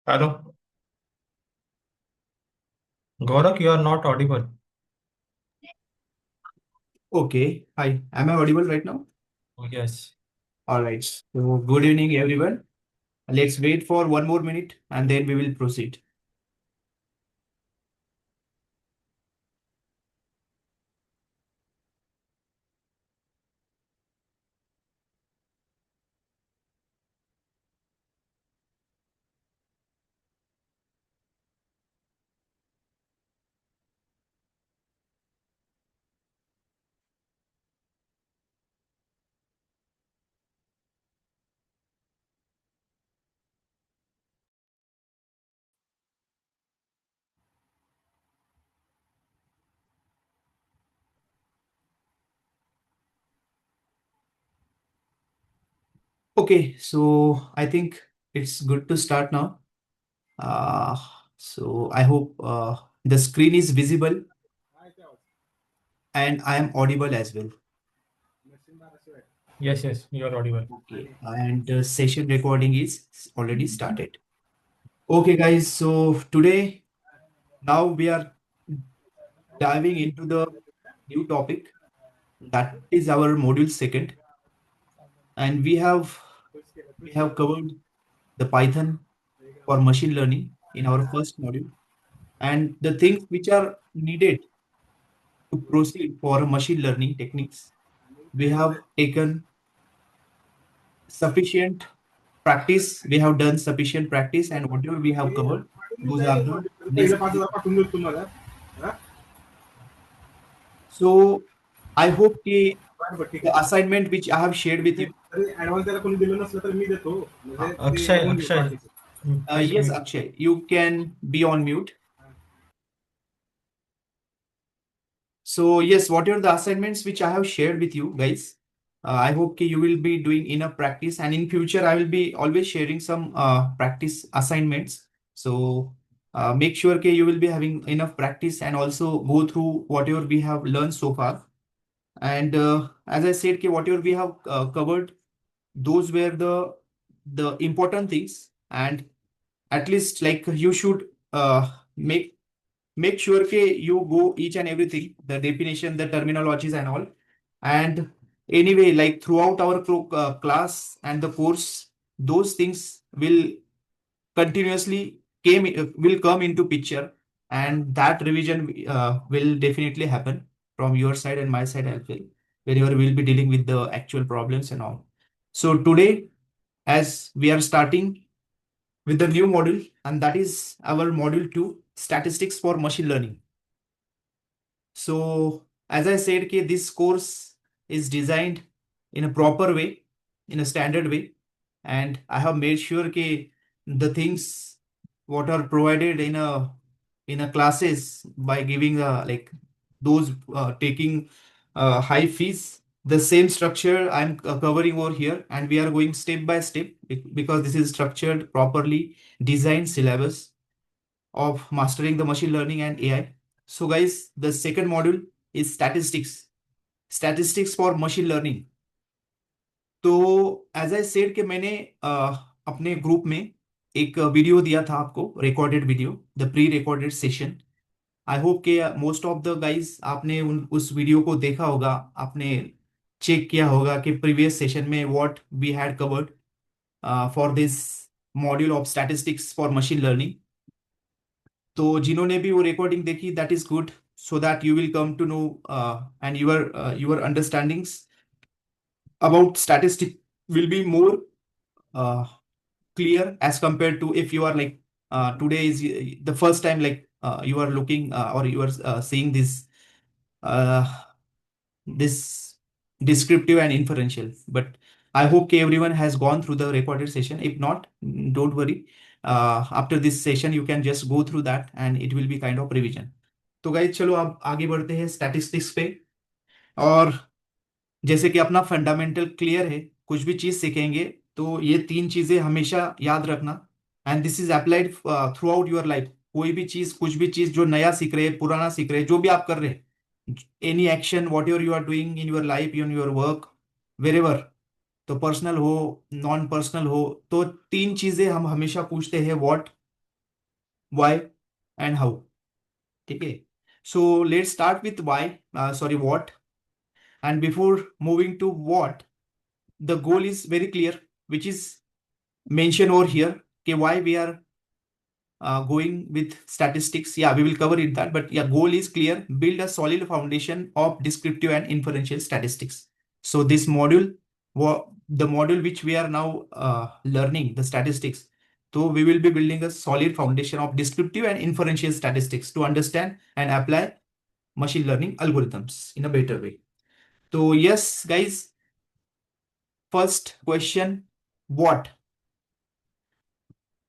Hello, Gaurav, you are not audible. Okay. Hi. Am I audible right now? Oh, yes. All right. So, good evening, everyone. Let's wait for one more minute and then we will proceed. Okay. So, I think it's good to start now. Uh, so, I hope the screen is visible and I am audible as well. Yes, yes, you are audible. Okay. And the session recording is already started. Okay, guys. So, today, now we are diving into the new topic that is our module second. And we have covered the Python for machine learning in our first module and the things which are needed to proceed for machine learning techniques. We have taken sufficient practice, we have done sufficient practice, and whatever we have covered, those are the necessary. So I hope the assignment which I have shared with you. Akshay, please Yes, mute. Akshay, you can be on mute. So yes, what are the assignments which I have shared with you guys? I hope you will be doing enough practice, and in future I will be always sharing some practice assignments. So make sure you will be having enough practice and also go through whatever we have learned so far. And as I said, whatever we have covered, those were the important things, and at least like you should make sure you go each and everything, the definition, the terminologies and all. And anyway, like throughout our class and the course, those things will come into picture, and that revision will definitely happen from your side and my side as well, whenever we'll be dealing with the actual problems and all. So today, as we are starting with the new module, and that is our module 2, statistics for machine learning. So as I said, this course is designed in a proper way, in a standard way, and I have made sure the things what are provided in a classes by giving like those taking high fees, the same structure I'm covering over here, and we are going step by step because this is structured properly, designed syllabus of mastering the machine learning and AI. So guys, the second module is statistics for machine learning. तो as I said कि मैंने अपने group में एक video दिया था आपको, recorded video, the pre recorded session. I hope के मोस्ट ऑफ द गाइज आपने उस वीडियो को देखा होगा, आपने चेक किया होगा कि प्रीवियस सेशन में what we had covered for this module of statistics for machine learning. तो जिन्होंने भी वो रिकॉर्डिंग देखी, that is good, so that you will come to know and your understandings about statistics will be more uh, clear as compared to if you are like today is the first time like you are looking or you are seeing uh, this descriptive and inferential. But I hope everyone has gone through the recorded session. If not, don't worry. After this session you can just go through that and it will be kind of revision. तो guys चलो अब आगे बढ़ते हैं statistics पे. और जैसे कि अपना फंडामेंटल क्लियर है, कुछ भी चीज सीखेंगे तो ये तीन चीजें हमेशा याद रखना. And this is applied through out your life. कोई भी चीज, कुछ भी चीज जो नया सीख रहे हैं, पुराना सीख रहे हैं, जो भी आप कर रहे हैं, any action whatever you are doing in your life, in your work, wherever, तो पर्सनल हो, नॉन पर्सनल हो, तो तीन चीजें हम हमेशा पूछते हैं. What, why and how. ठीक है, so let's start with why, sorry, what. And before moving to what, the goal is very clear, which is mentioned over here. Okay, why we are going with statistics. Yeah, we will cover it that, but yeah, goal is clear: build a solid foundation of descriptive and inferential statistics. So this module, the module which we are now learning, the statistics. So we will be building a solid foundation of descriptive and inferential statistics to understand and apply machine learning algorithms in a better way. So yes, guys, first question, what?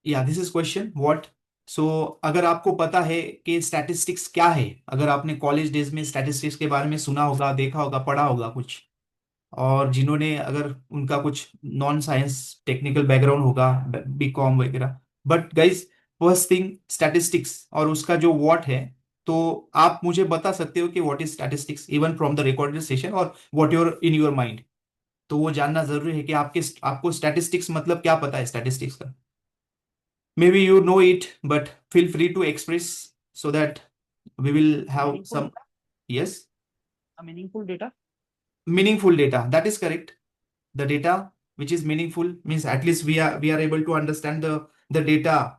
या this is question what. सो अगर आपको पता है कि statistics क्या है, अगर आपने कॉलेज डेज में स्टैटिस्टिक्स के बारे में सुना होगा, देखा होगा, पढ़ा होगा कुछ, और जिन्होंने अगर उनका कुछ नॉन साइंस टेक्निकल बैकग्राउंड होगा, बीकॉम वगैरह, but guys first thing statistics और उसका जो व्हाट है, तो आप मुझे बता सकते हो कि what is statistics even from the recorded session, और what your in your mind. तो वो जानना जरूरी है कि आपको स्टैटिस्टिक्स मतलब क्या पता है स्टैटिस्टिक्स का. Maybe you know it, but feel free to express so that we will have Meaningful some. data? Yes, A meaningful data? meaningful data. That is correct. The data which is meaningful means at least we are able to understand the data,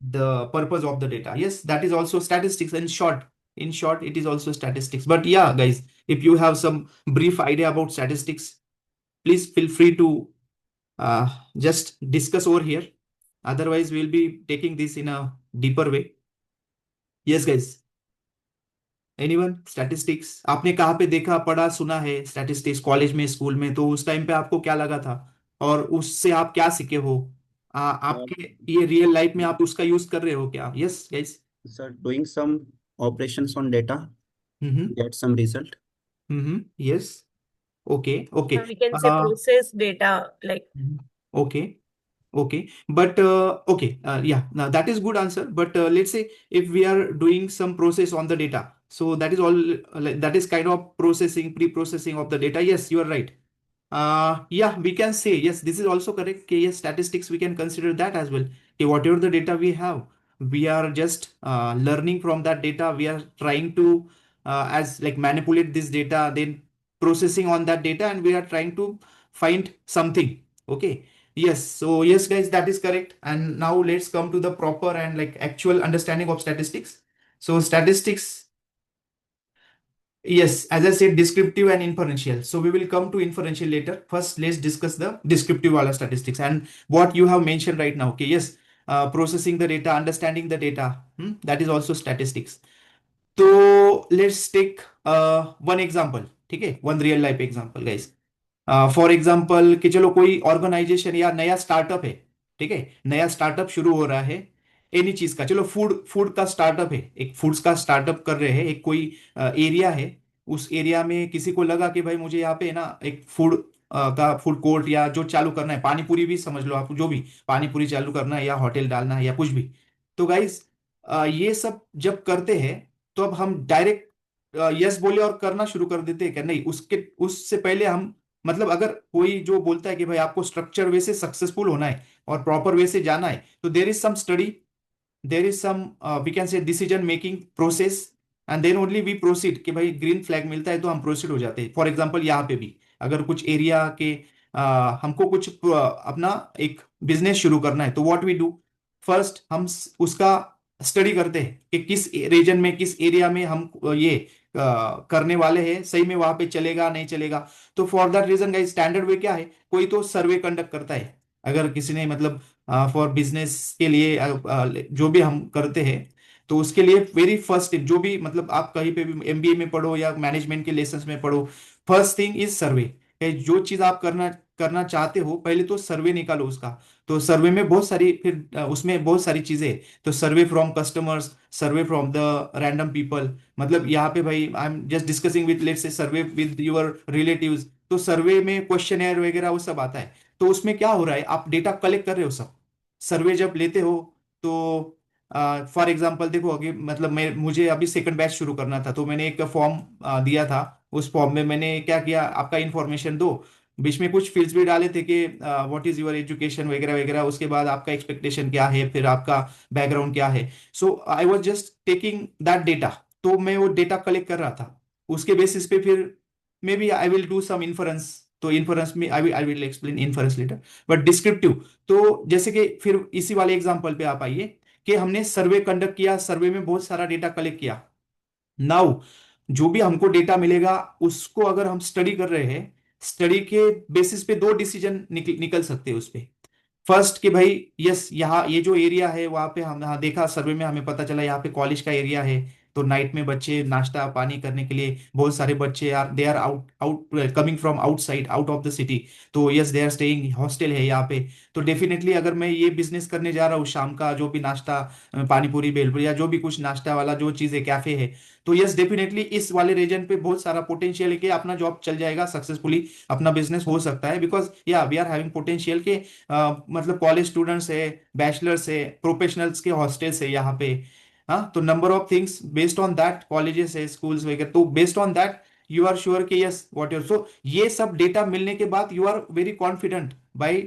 the purpose of the data. Yes, that is also statistics. In short, it is also statistics. But yeah, guys, if you have some brief idea about statistics, please feel free to just discuss over here. Otherwise, we'll be taking this in a deeper way. Yes, guys. Anyone statistics आपने कहाँ पे देखा, पढ़ा, सुना है statistics college में, school में? तो उस टाइम पे आपको क्या लगा था और उससे आप क्या सीखे हो? Uh, आपके ये रियल लाइफ में आप उसका यूज कर रहे हो क्या? Yes guys. sir, doing some operations on data, hmm. get some result. Yes. Okay okay. We can say process data like. Okay. Okay, but okay, yeah, now that is good answer. But let's say if we are doing some process on the data, so that is all, that is kind of processing, pre-processing of the data. Yes, you are right. Yeah, we can say yes, this is also correct. Okay, yes, statistics, we can consider that as well. Okay, whatever the data we have, we are just learning from that data. We are trying to as like manipulate this data, then processing on that data, and we are trying to find something. Okay. Yes, so yes, guys, that is correct. And now let's come to the proper and like actual understanding of statistics. So statistics, yes, as I said, descriptive and inferential. So we will come to inferential later. First, let's discuss the descriptive wala statistics and what you have mentioned right now. Okay, yes, processing the data, understanding the data, that is also statistics. So let's take one example. ठीक है, one real life example, guys. For example कि चलो कोई organisation या नया startup है, ठीक है, नया स्टार्टअप शुरू हो रहा है एनी चीज का. चलो फूड फूड का स्टार्टअप है, एक फूड्स का स्टार्टअप कर रहे हैं, एक कोई एरिया है. उस एरिया में किसी को लगा कि भाई मुझे यहाँ पे ना एक फूड का फूड कोर्ट या जो चालू करना है, पानी पूरी भी समझ लो आप, जो भी पानी पूरी चालू करना है या होटल डालना है या कुछ भी. तो गाइज ये सब जब करते हैं तो अब हम डायरेक्ट यस बोले और करना शुरू कर देते हैं क्या? नहीं, उसके उससे पहले हम, मतलब अगर कोई जो बोलता है कि भाई आपको स्ट्रक्चर वे से सक्सेसफुल होना है और प्रॉपर वे से जाना है, तो there is some study, there is some we can say decision making process, and then only we proceed. कि भाई ग्रीन फ्लैग मिलता है तो हम प्रोसीड हो जाते हैं. फॉर एग्जांपल यहाँ पे भी अगर कुछ एरिया के हमको कुछ अपना एक बिजनेस शुरू करना है, तो व्हाट वी डू, फर्स्ट हम उसका स्टडी करते हैं कि किस रीजन में, किस एरिया में हम ये करने वाले हैं, सही में वहां पे चलेगा नहीं चलेगा. तो for that reason guys, standard way क्या है, कोई तो सर्वे कंडक्ट करता है. अगर किसी ने मतलब फॉर बिजनेस के लिए जो भी हम करते हैं, तो उसके लिए वेरी फर्स्ट जो भी, मतलब आप कहीं पे भी एमबीए में पढ़ो या मैनेजमेंट के लेसन में पढ़ो, फर्स्ट थिंग इज सर्वे. जो चीज आप करना करना चाहते हो, पहले तो सर्वे निकालो उसका. तो सर्वे में बहुत सारी, फिर उसमें बहुत सारी चीजें. तो survey from customers, survey from the random people, मतलब यहाँ पे भाई I am just discussing with, let's say survey with your relatives. तो सर्वे में क्वेश्चन वगैरह वो सब आता है. तो उसमें क्या हो रहा है, आप डेटा कलेक्ट कर रहे हो सब. सर्वे जब लेते हो तो फॉर एग्जाम्पल देखो, अभी मतलब मुझे अभी सेकंड बैच शुरू करना था, तो मैंने एक फॉर्म दिया था. उस फॉर्म में मैंने क्या किया, आपका इंफॉर्मेशन दो, बीच में कुछ फील्ड्स भी डाले थे कि व्हाट इज योर एजुकेशन वगैरह वगैरह, उसके बाद आपका एक्सपेक्टेशन क्या है, फिर आपका बैकग्राउंड क्या है। So I was just taking that data, तो मैं वो डेटा कलेक्ट कर रहा था। उसके बेसिस पे फिर may be I will do some inference. तो इन्फरेंस में I will explain inference later. But descriptive, तो जैसे कि फिर इसी वाले एग्जांपल पे आप आइए कि हमने सर्वे कंडक्ट किया, सर्वे में बहुत सारा डेटा कलेक्ट किया। नाउ जो भी हमको डेटा मिलेगा उसको अगर हम स्टडी कर रहे हैं, स्टडी के बेसिस पे दो डिसीजन निकल सकते हैं उस पे। फर्स्ट कि भाई यस, यहाँ ये जो एरिया है वहां पे हम यहाँ देखा सर्वे में, हमें पता चला यहाँ पे कॉलेज का एरिया है। तो नाइट में बच्चे नाश्ता पानी करने के लिए बहुत सारे बच्चे are they are out out coming from outside out of the city. तो yes they are staying, hostel है यहाँ पे। तो डेफिनेटली अगर मैं ये बिजनेस करने जा रहा हूँ शाम का, जो भी नाश्ता पानी पूरी भेलपूरी या जो भी कुछ नाश्ता वाला जो चीज़ है कैफे है, तो यस डेफिनेटली इस वाले रीजन पे बहुत सारा पोटेंशियल है कि अपना जॉब चल जाएगा सक्सेसफुली, अपना बिजनेस हो सकता है। बिकॉज या वी आर हैविंग पोटेंशियल के मतलब कॉलेज स्टूडेंट्स है, बैचलर्स है, प्रोफेशनल्स के हॉस्टल्स है यहाँ पे। हाँ, तो number of things based on that, colleges है, स्कूल्स वगैरह, तो based on that you are sure कि यस व्हाट योर। सो ये सब डेटा मिलने के बाद you are very confident by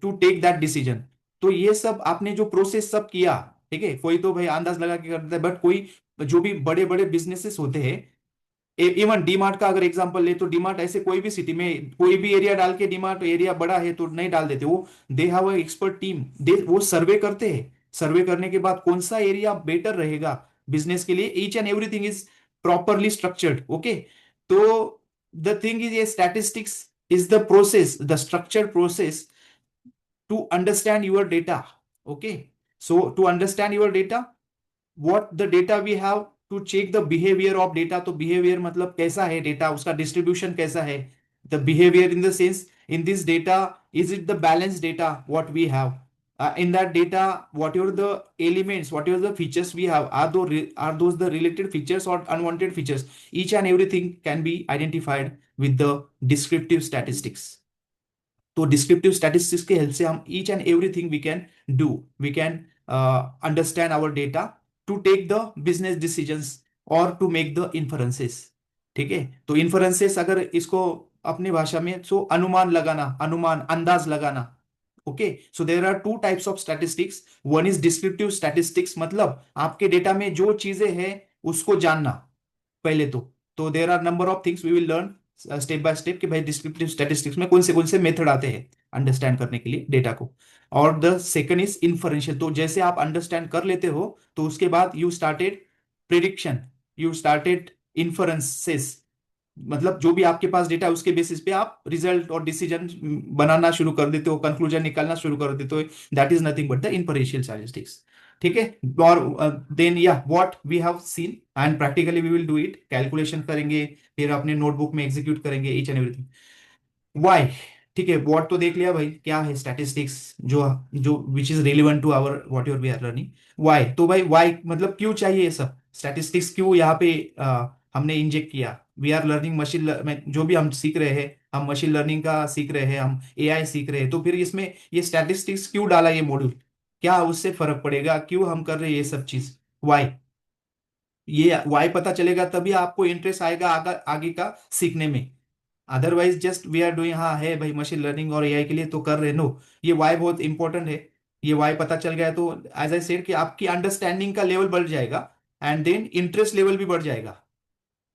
to take that decision. तो ये सब आपने जो प्रोसेस सब किया, ठीक है, कोई तो भाई अंदाज लगा के करता है, बट कोई जो भी बड़े बड़े बिजनेसेस होते हैं, इवन डीमार्ट का अगर एग्जांपल ले, तो डीमार्ट ऐसे कोई भी सिटी में कोई भी एरिया डाल के, डीमार्ट एरिया बड़ा है तो नहीं डाल देते वो। They have a expert team, they वो सर्वे करते हैं। सर्वे करने के बाद कौन सा एरिया बेटर रहेगा बिजनेस के लिए, each and everything is properly structured. Okay, तो द थिंग इज, ये statistics is the process, the structured process to understand your data. Okay, so to understand your data, what the data we have, to check the behavior of data। तो behavior मतलब कैसा है data, उसका distribution कैसा है। the behavior in the sense, in this data, is it the balanced data what we have, in that data what are the elements, what are the features we have, are those the related features or unwanted features। each and everything can be identified with the descriptive statistics। तो descriptive statistics के help से हम each and everything we can do, we can understand our data to take the business decisions और to make the inferences. ठीक है, तो inferences अगर इसको अपनी भाषा में, सो अनुमान लगाना, अनुमान अंदाज लगाना। Okay, so there are two types of statistics. One is descriptive statistics, मतलब आपके डेटा में जो चीजें हैं उसको जानना पहले। तो there are number of things we will learn step by step कि भाई डिस्क्रिप्टिव स्टैटिस्टिक्स में कौन से मेथड आते हैं अंडरस्टैंड करने के लिए डेटा को। और द सेकंड इज इन्फरेंशियल, तो जैसे आप अंडरस्टैंड कर लेते हो तो उसके बाद you started prediction, you started inferences, मतलब जो भी आपके पास डेटा है उसके बेसिस पे आप रिजल्ट और डिसीजन बनाना शुरू कर देते हो, कंक्लूजन निकालना शुरू कर देते हो। That is nothing but the inferential statistics. ठीक है, और देन या what we have seen and practically we will do it, calculation करेंगे, फिर अपने नोटबुक में एग्जीक्यूट करेंगे ईच एंड एवरीथिंग। व्हाई, ठीक है, व्हाट तो देख लिया भाई, क्या है स्टैटिस्टिक्स, जो जो which is relevant to our what your we are learning. Why, तो भाई व्हाई मतलब क्यों चाहिए ये सब स्टैटिस्टिक्स, क्यों यहाँ पे हमने इंजेक्ट किया। वी आर लर्निंग मशीन, जो भी हम सीख रहे हैं, हम मशीन लर्निंग का सीख रहे हैं, हम एआई सीख रहे हैं, तो फिर इसमें ये स्टैटिस्टिक्स क्यों डाला ये मॉड्यूल, क्या उससे फर्क पड़ेगा, क्यों हम कर रहे हैं ये सब चीज, वाई। ये वाई पता चलेगा तभी आपको इंटरेस्ट आएगा आगे का सीखने में। Otherwise just we are doing, हाँ है भाई मशीन लर्निंग और एआई के लिए तो कर रहे, नो, ये वाई बहुत इंपॉर्टेंट है। ये वाई पता चल गया तो एज आई सेड कि आपकी अंडरस्टैंडिंग का लेवल बढ़ जाएगा एंड देन इंटरेस्ट लेवल भी बढ़ जाएगा।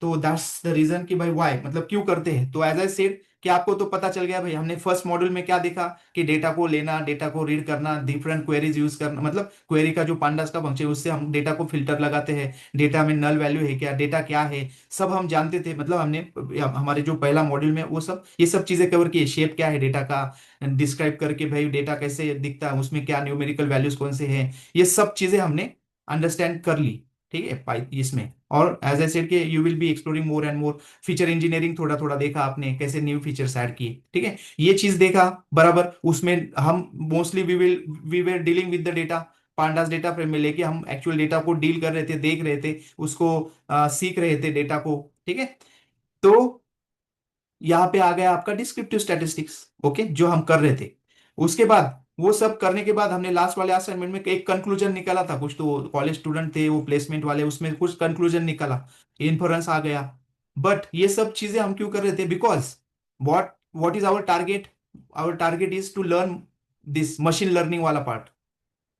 तो दैट्स द रीजन कि भाई व्हाई मतलब क्यों करते हैं। तो एज आई सेड कि आपको तो पता चल गया भाई, हमने फर्स्ट मॉड्यूल में क्या देखा कि डेटा को लेना, डेटा को रीड करना, डिफरेंट क्वेरीज यूज करना, मतलब क्वेरी का जो पांडास का फंक्शन उससे हम डेटा को फिल्टर लगाते हैं, डेटा में नल वैल्यू है क्या, डेटा क्या है, सब हम जानते थे। मतलब हमने हमारे जो पहला मॉड्यूल में वो सब ये सब चीजें कवर की, शेप क्या है डेटा का, डिस्क्राइब करके भाई डेटा कैसे दिखता है, उसमें क्या न्यूमेरिकल वैल्यूज कौन से हैं, ये सब चीजें हमने अंडरस्टैंड कर ली। ठीक है, इसमें, और एज आई सेड के you will be exploring more and more. Feature engineering थोड़ा थोड़ा देखा आपने, कैसे न्यू फीचर्स ऐड किए, ठीक है, ये चीज देखा बराबर। उसमें हम mostly we were dealing with the data, pandas data frame में लेके हम एक्चुअल डेटा को डील कर रहे थे, देख रहे थे उसको, सीख रहे थे डेटा को। ठीक है, तो यहाँ पे आ गया आपका डिस्क्रिप्टिव स्टैटिस्टिक्स। ओके, जो हम कर रहे थे, उसके बाद वो सब करने के बाद हमने लास्ट वाले असाइनमेंट में एक कंक्लूजन निकाला था, कुछ तो कॉलेज स्टूडेंट थे वो प्लेसमेंट वाले, उसमें कुछ कंक्लूजन निकाला, इन्फ्रेंस आ गया। बट ये सब चीजें हम क्यों कर रहे थे, because what what is our target? Our target is to learn this machine learning वाला पार्ट।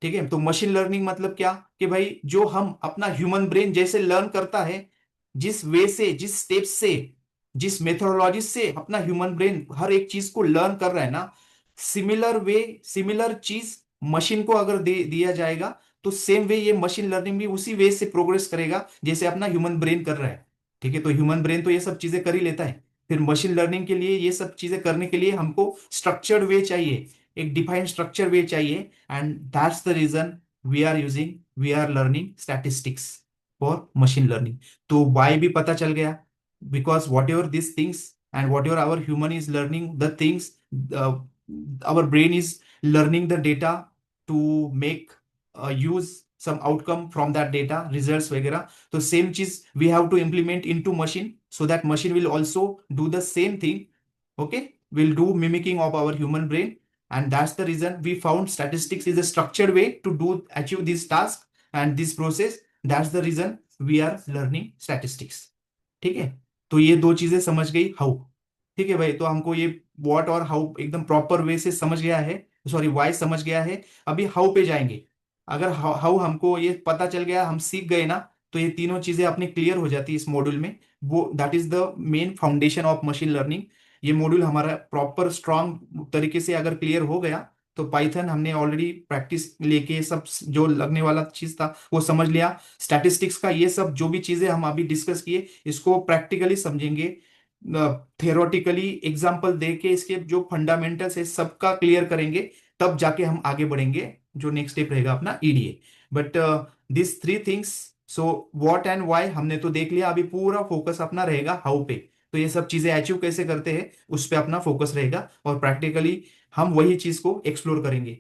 ठीक है, तो मशीन लर्निंग मतलब क्या कि भाई जो हम अपना ह्यूमन ब्रेन जैसे लर्न करता है, जिस वे से, जिस स्टेप से, जिस मेथोडोलॉजी से अपना ह्यूमन ब्रेन हर एक चीज को लर्न कर रहा है ना, सिमिलर वे, सिमिलर चीज मशीन को अगर दे दिया जाएगा तो सेम वे ये मशीन लर्निंग भी उसी वे से प्रोग्रेस करेगा जैसे अपना ह्यूमन ब्रेन कर रहा है। ठीक है, तो ह्यूमन ब्रेन तो ये सब चीजें कर ही लेता है, फिर मशीन लर्निंग के लिए ये सब चीजें करने के लिए हमको स्ट्रक्चर्ड वे चाहिए, एक डिफाइंड स्ट्रक्चर वे चाहिए। And that's the reason we are learning statistics for machine learning. तो वाई भी पता चल गया, because whatever this things and whatever our human is learning the things, our brain is learning the data to make use some outcome from that data, results वगैरह। तो same चीज we have to implement into machine so that machine will also do the same thing, okay, will do mimicking of our human brain। and that's the reason we found statistics is a structured way to do achieve this task and this process। that's the reason we are learning statistics। ठीक है, तो ये दो चीजें समझ गई how. ठीक है भाई, तो हमको ये व्हाट और हाउ एकदम प्रॉपर वे से समझ गया है, सॉरी वाई समझ गया है। अभी हाउ पे जाएंगे। अगर हाउ हमको ये पता चल गया, हम सीख गए ना, तो ये तीनों चीजें अपनी क्लियर हो जाती है इस मॉड्यूल में। वो that is the main foundation of machine learning. ये मॉड्यूल हमारा प्रॉपर स्ट्रांग तरीके से अगर क्लियर हो गया तो पाइथन हमने ऑलरेडी प्रैक्टिस लेके सब जो लगने वाला चीज था वो समझ लिया। स्टैटिस्टिक्स का ये सब जो भी चीजें हम अभी डिस्कस किए इसको प्रैक्टिकली समझेंगे, थियोरटिकली एग्जांपल दे के इसके जो फंडामेंटल्स है सबका क्लियर करेंगे, तब जाके हम आगे बढ़ेंगे। जो नेक्स्ट स्टेप रहेगा अपना EDA. But this three things, so what and why हमने तो देख लिया, अभी पूरा फोकस अपना रहेगा हाउ पे। तो ये सब चीजें अचीव कैसे करते हैं उस पे अपना फोकस रहेगा, और प्रैक्टिकली हम वही चीज को एक्सप्लोर करेंगे।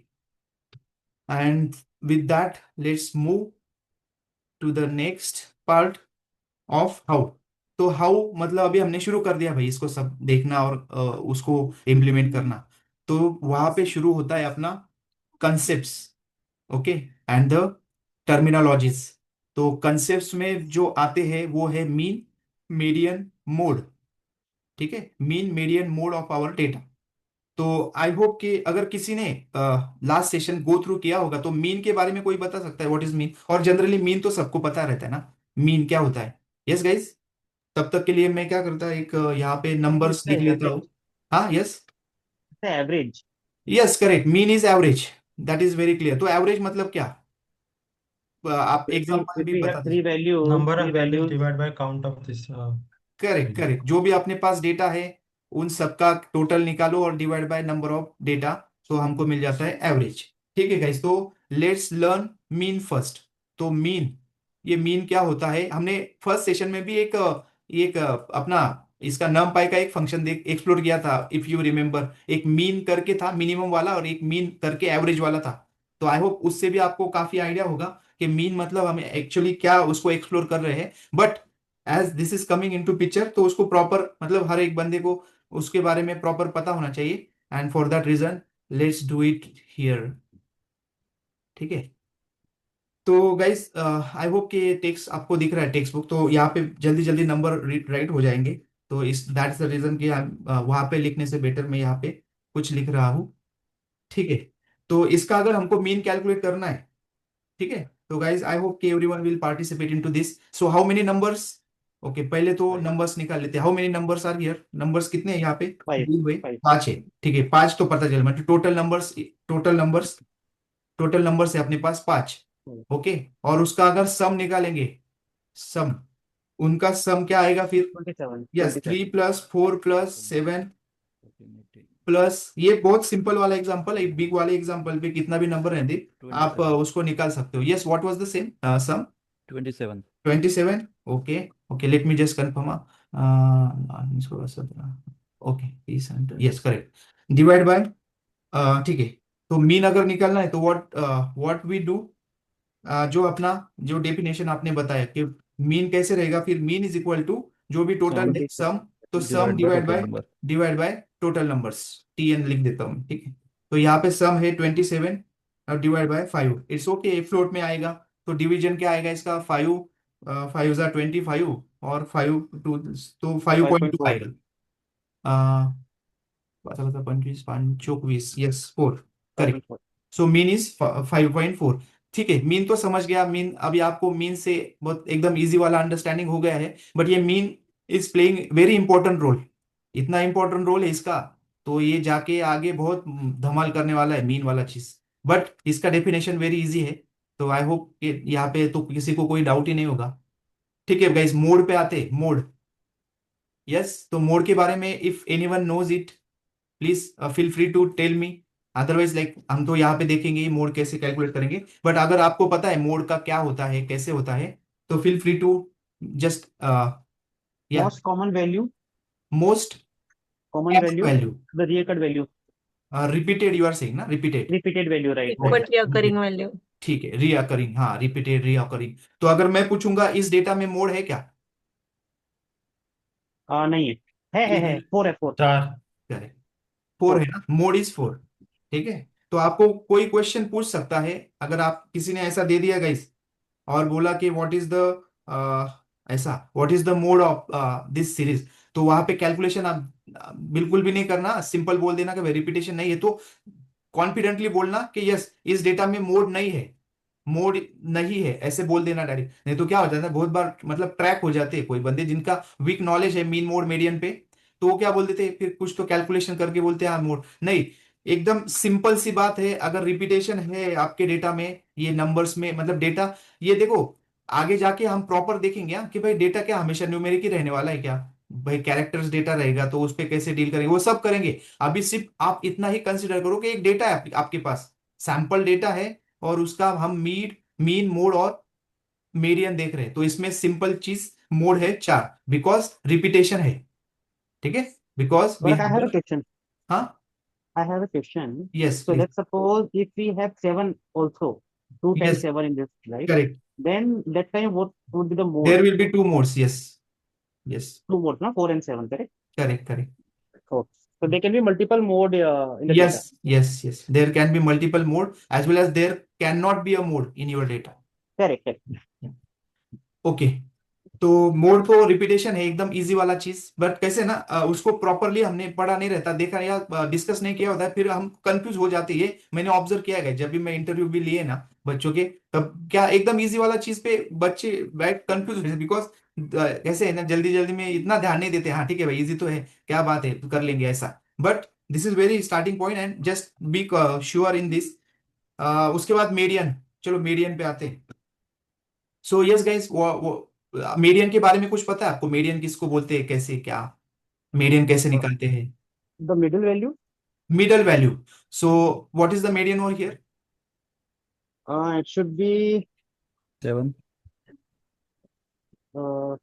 And with that let's move to the next part of how. तो हाउ मतलब अभी हमने शुरू कर दिया भाई इसको सब देखना और उसको इम्प्लीमेंट करना। तो वहां पे शुरू होता है अपना concepts, okay, and the terminologies. तो कंसेप्ट्स में जो आते हैं वो है मीन, मीडियन, मोड। ठीक है, mean, median, mode of our data. तो आई होप कि अगर किसी ने लास्ट सेशन गो थ्रू किया होगा तो मीन के बारे में कोई बता सकता है व्हाट इज मीन? और जनरली मीन तो सबको पता रहता है ना, मीन क्या होता है। यस गाइस, तब तक के लिए मैं क्या करता एक यहाँ पे नंबर्स लिख लेता हूँ। हाँ, yes, average. Yes, correct, mean is average, that is very clear. तो एवरेज मतलब क्या? आप एग्जांपल भी बता थ्री दीजिए। Value Number three of values values divided by count of this correct, value. Correct, जो भी अपने पास डेटा है उन सबका टोटल निकालो और divide by number of data, तो हमको मिल जाता है एवरेज। ठीक है गाइस, तो लेट्स लर्न मीन फर्स्ट। तो मीन, ये मीन क्या होता है? हमने फर्स्ट सेशन में भी एक अपना इसका नम पाई का एक फंक्शन देख एक्सप्लोर किया था, इफ यू रिमेम्बर। एक मीन करके था मिनिमम वाला और एक मीन करके एवरेज वाला था। तो आई होप उससे भी आपको काफी आइडिया होगा कि मीन मतलब हम एक्चुअली क्या उसको एक्सप्लोर कर रहे हैं। But as this is coming in to picture, तो उसको प्रॉपर मतलब हर एक बंदे को उसके बारे में प्रॉपर पता होना चाहिए। And for that reason let's do it here. ठीक है, तो गाइस आई होप कि टेक्स्ट आपको दिख रहा है, टेक्स्ट बुक। तो यहाँ पे जल्दी जल्दी नंबर राइट हो जाएंगे। तो इस दैट्स द रीजन कि वहां पे लिखने से बेटर मैं यहाँ पे कुछ लिख रहा हूँ। ठीक है, तो इसका अगर हमको मीन कैलकुलेट करना है, ठीक है, तो गाइज आई होप कि everyone will participate into this. So how many numbers? Okay, पहले तो नंबर्स निकाल लेते हैं। How many numbers are here? Numbers कितने हैं यहाँ पे? फाइव दिए हुए फाइव 5 है। ठीक है, 5 तो पता चल, मतलब टोटल नंबर्स है अपने पास 5। ओके, और उसका अगर सम निकालेंगे, सम, उनका सम क्या आएगा फिर? 27 यस, 3 प्लस 4 प्लस 7 27 प्लस, ये बहुत सिंपल वाला एग्जांपल है। बिग वाले एग्जांपल पे कितना भी नंबर है दे, आप उसको निकाल सकते हो। Yes, what was the same sum? 27 27। Okay, okay, let me just confirm. Okay, yes, correct, divide by, ठीक है। तो मीन अगर निकालना है तो व्हाट वी डू, जो अपना जो डेफिनेशन आपने बताया कि मीन कैसे रहेगा, फिर मीन इज इक्वल टू जो भी टोटल है सम, तो sum divide by total numbers, TN लिख देता हूँ। ठीक है, तो यहाँ पे सम है 27 और divide by 5। It's okay, float में आएगा तो डिवीजन क्या आएगा इसका? 5, 5 ज़ा 25 और 5 टू, तो 5.2 आएगा। आता 25 5 20 yes 4 correct 5.4. So mean is 5.4 ठीक है मीन तो समझ गया मीन अभी आपको मीन से बहुत एकदम इजी वाला अंडरस्टैंडिंग हो गया है बट ये mean is playing very important role इतना इंपॉर्टेंट रोल है इसका तो ये जाके आगे बहुत धमाल करने वाला है मीन वाला चीज बट इसका डेफिनेशन वेरी इजी है तो आई होप यहाँ पे तो किसी को कोई डाउट ही नहीं होगा ठीक है गाइस मोड पे आते मोड यस तो मोड के बारे में if anyone knows it please feel free to tell me otherwise like हम तो यहाँ पे देखेंगे मोड कैसे कैलकुलेट करेंगे बट अगर आपको पता है मोड का क्या होता है कैसे होता है तो फील फ्री टू जस्ट या Most common value, most common value, value the reoccurred value, repeated you are saying ना repeated repeated value, right? Frequent recurring value. ठीक है रीअकरिंग हाँ रिपीटेड रीअकरिंग तो अगर मैं पूछूंगा इस डेटा में मोड है क्या नहीं है 4 है 4. 4 करेक्ट 4 है ना मोड इज 4 ठीक है तो आपको कोई क्वेश्चन पूछ सकता है अगर आप किसी ने ऐसा दे दिया गाइस और बोला कि व्हाट इज द ऐसा what is the mode of this series तो वहां पे कैलकुलेशन आप बिल्कुल भी नहीं करना सिंपल बोल देना कि रिपीटेशन नहीं है तो कॉन्फिडेंटली बोलना कि यस इस डेटा में मोड नहीं है मोड नहीं है ऐसे बोल देना डायरेक्ट नहीं तो क्या हो जाता है बहुत बार मतलब ट्रैक हो जाते हैं कोई बंदे जिनका वीक नॉलेज है मीन मोड मीडियन पे तो वो क्या बोल देते हैं फिर कुछ तो कैलकुलेशन करके बोलते हैं हाँ मोड नहीं एकदम सिंपल सी बात है अगर रिपीटेशन है आपके डेटा में ये नंबर्स में मतलब डेटा ये देखो आगे जाके हम प्रॉपर देखेंगे कि भाई डेटा क्या हमेशा न्यूमेरिक ही रहने वाला है क्या भाई कैरेक्टर्स डेटा रहेगा तो उस पर कैसे डील करेंगे वो सब करेंगे अभी सिर्फ आप इतना ही कंसिडर करो कि एक डेटा है आपके पास सैंपल डेटा है और उसका हम मीन मोड और मीडियन देख रहे हैं तो इसमें सिंपल चीज मोड है 4 बिकॉज रिपीटेशन है ठीक है because we But I have a question. हाँ I have a question. Yes So please let's suppose if we have 7 also, 2 times yes 7 in this, right? Correct Then that time what would be the their mode? Will be 2 modes yes yes 2 modes, no? 4 and 7, correct? Correct correct Oh. So there can be multiple mode in the data. yes there can be multiple mode as well as there cannot be a mode in your data Correct. Okay तो mode तो repetition है एकदम easy वाला चीज but कैसे ना उसको properly हमने पढ़ा नहीं रहता देखा या डिस्कस नहीं किया होता है फिर हम कंफ्यूज हो जाते हैं मैंने ऑब्जर्व किया है जब भी मैं इंटरव्यू भी लिए ना बच्चों के तब क्या एकदम इजी वाला चीज पे बच्चे बैठ कंफ्यूज हो बिकॉज कैसे है ना जल्दी जल्दी में इतना ध्यान नहीं देते हाँ ठीक है भाई इजी तो है क्या बात है कर लेंगे ऐसा but this is very starting point and just be sure in this उसके बाद मीडियन चलो मीडियन पे आते हैं सो यस गाइस वो मीडियन के बारे में कुछ पता है आपको मीडियन किसको बोलते हैं कैसे क्या मीडियन कैसे निकालते हैं The middle value, middle value so what is the median over here it should be 7. uh,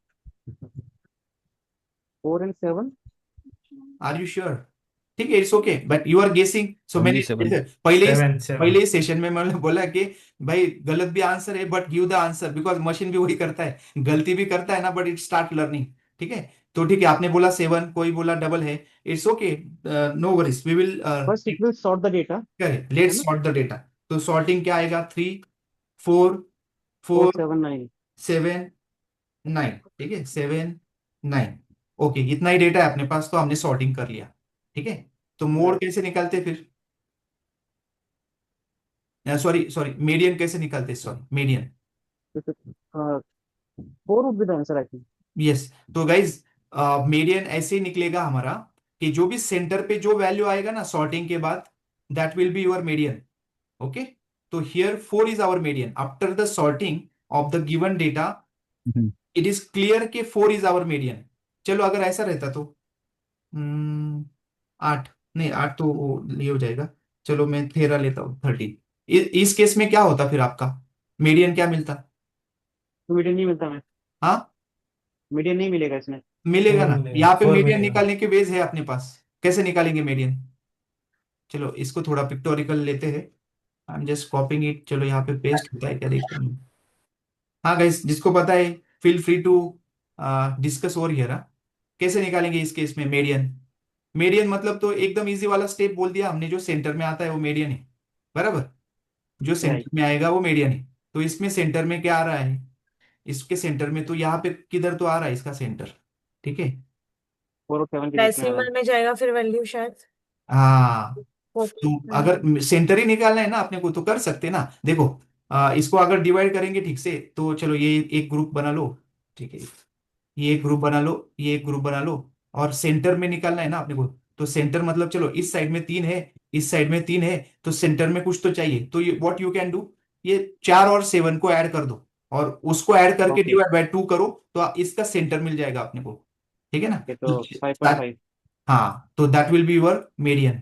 4 and 7. Are you sure ठीक है it's okay but you are guessing so Only मैंने 7. पहले ही सेशन में मैंने बोला कि भाई गलत भी आंसर है but give the answer because machine भी वही करता है गलती भी करता है ना बट इट स्टार्ट लर्निंग ठीक है तो ठीक है आपने बोला 7 कोई बोला डबल है it's okay no worries we will First, it will sort the data. Correct let's है ना? सॉर्ट द डेटा तो सॉर्टिंग क्या आएगा 3 4 4, 4 7, 9. 7 9 ठीक है 7 9 ओके इतना ही डेटा है अपने पास तो हमने सॉर्टिंग कर लिया ठीक है तो मोड कैसे निकालते फिर सॉरी सॉरी मीडियन कैसे निकालते sorry median Uh, 4 would be the answer, I think. Yes तो गाइज मीडियन ऐसे ही निकलेगा हमारा कि जो भी सेंटर पे जो वैल्यू आएगा ना सॉर्टिंग के बाद that will be your median okay तो here 4 is our median after the sorting of the given data Mhm. It is clear कि 4 इज आवर मीडियन चलो अगर ऐसा रहता तो 8 नहीं 8 तो ये हो जाएगा चलो मैं 13 लेता हूँ 13 इस केस में क्या होता फिर आपका मीडियन क्या मिलता तो मीडियन नहीं मिलता है हाँ मीडियन नहीं मिलेगा इसमें मिलेगा ना मिलेगा, यहाँ पे 4 मीडियन मिलेगा। निकालने के वेज है अपने पास कैसे निकालेंगे मीडियन चलो इसको थोड़ा पिक्टोरिकल लेते हैं आई एम जस्ट कॉपिंग इट चलो यहाँ पे पेस्ट होता है क्या देखते हैं हाँ गाइस जिसको पता है फील फ्री टू डिस्कस और हियर कैसे निकालेंगे इस केस में मीडियन मीडियन मतलब तो एकदम इजी वाला स्टेप बोल दिया हमने जो सेंटर में आता है वो मीडियन है बराबर जो सेंटर में आएगा वो मीडियन है तो इसमें सेंटर में क्या आ रहा है इसके सेंटर में तो यहाँ पे किधर तो आ रहा है इसका सेंटर ठीक है 4 और 7 के बीच में आ रहा डेसिमल में जाएगा फिर वैल्यू शायद हाँ, Okay. तो अगर सेंटर ही निकालना है ना अपने को तो कर सकते हैं ना। देखो इसको अगर डिवाइड करेंगे ठीक से तो चलो ये एक ग्रुप बना लो, ठीक है, ये एक ग्रुप बना लो, ये एक ग्रुप बना लो, और सेंटर में निकालना है ना अपने को। तो सेंटर मतलब चलो इस साइड में 3 है, इस साइड में 3 है, तो सेंटर में कुछ तो चाहिए। तो ये व्हाट यू कैन डू, ये 4 और 7 को ऐड कर दो और उसको ऐड करके ओके। डिवाइड बाय 2 करो, तो इसका सेंटर मिल जाएगा अपने को। ठीक है ना। ओके, तो तो 5.5। हाँ, तो that will be your median.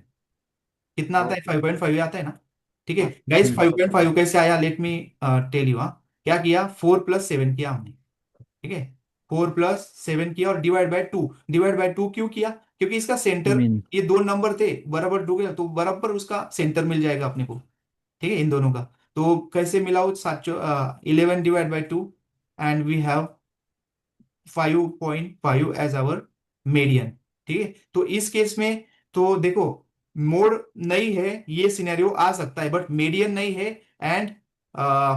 कितना आता है? ओके। 5.5 आता है ना। ठीक है हाँ। गाइस, हम्म 5.5 कैसे आया, लेट मी टेल यू। हाँ, क्या किया, 4 + 7 किया हमने। ठीक है, 4 + 7 किया और डिवाइड बाय 2। डिवाइड बाय 2 क्यों किया? क्योंकि इसका सेंटर, मीन ये दो नंबर थे बराबर 2 के, तो बराबर उसका सेंटर मिल जाएगा अपने को। ठीक है, इन दोनों का। तो कैसे मिला वो 11 divide by 2, and we have 5.5 as our median. ठीक है, तो इस केस में तो देखो, मोड नहीं है ये सिनेरियो आ सकता है, बट मीडियन नहीं है एंड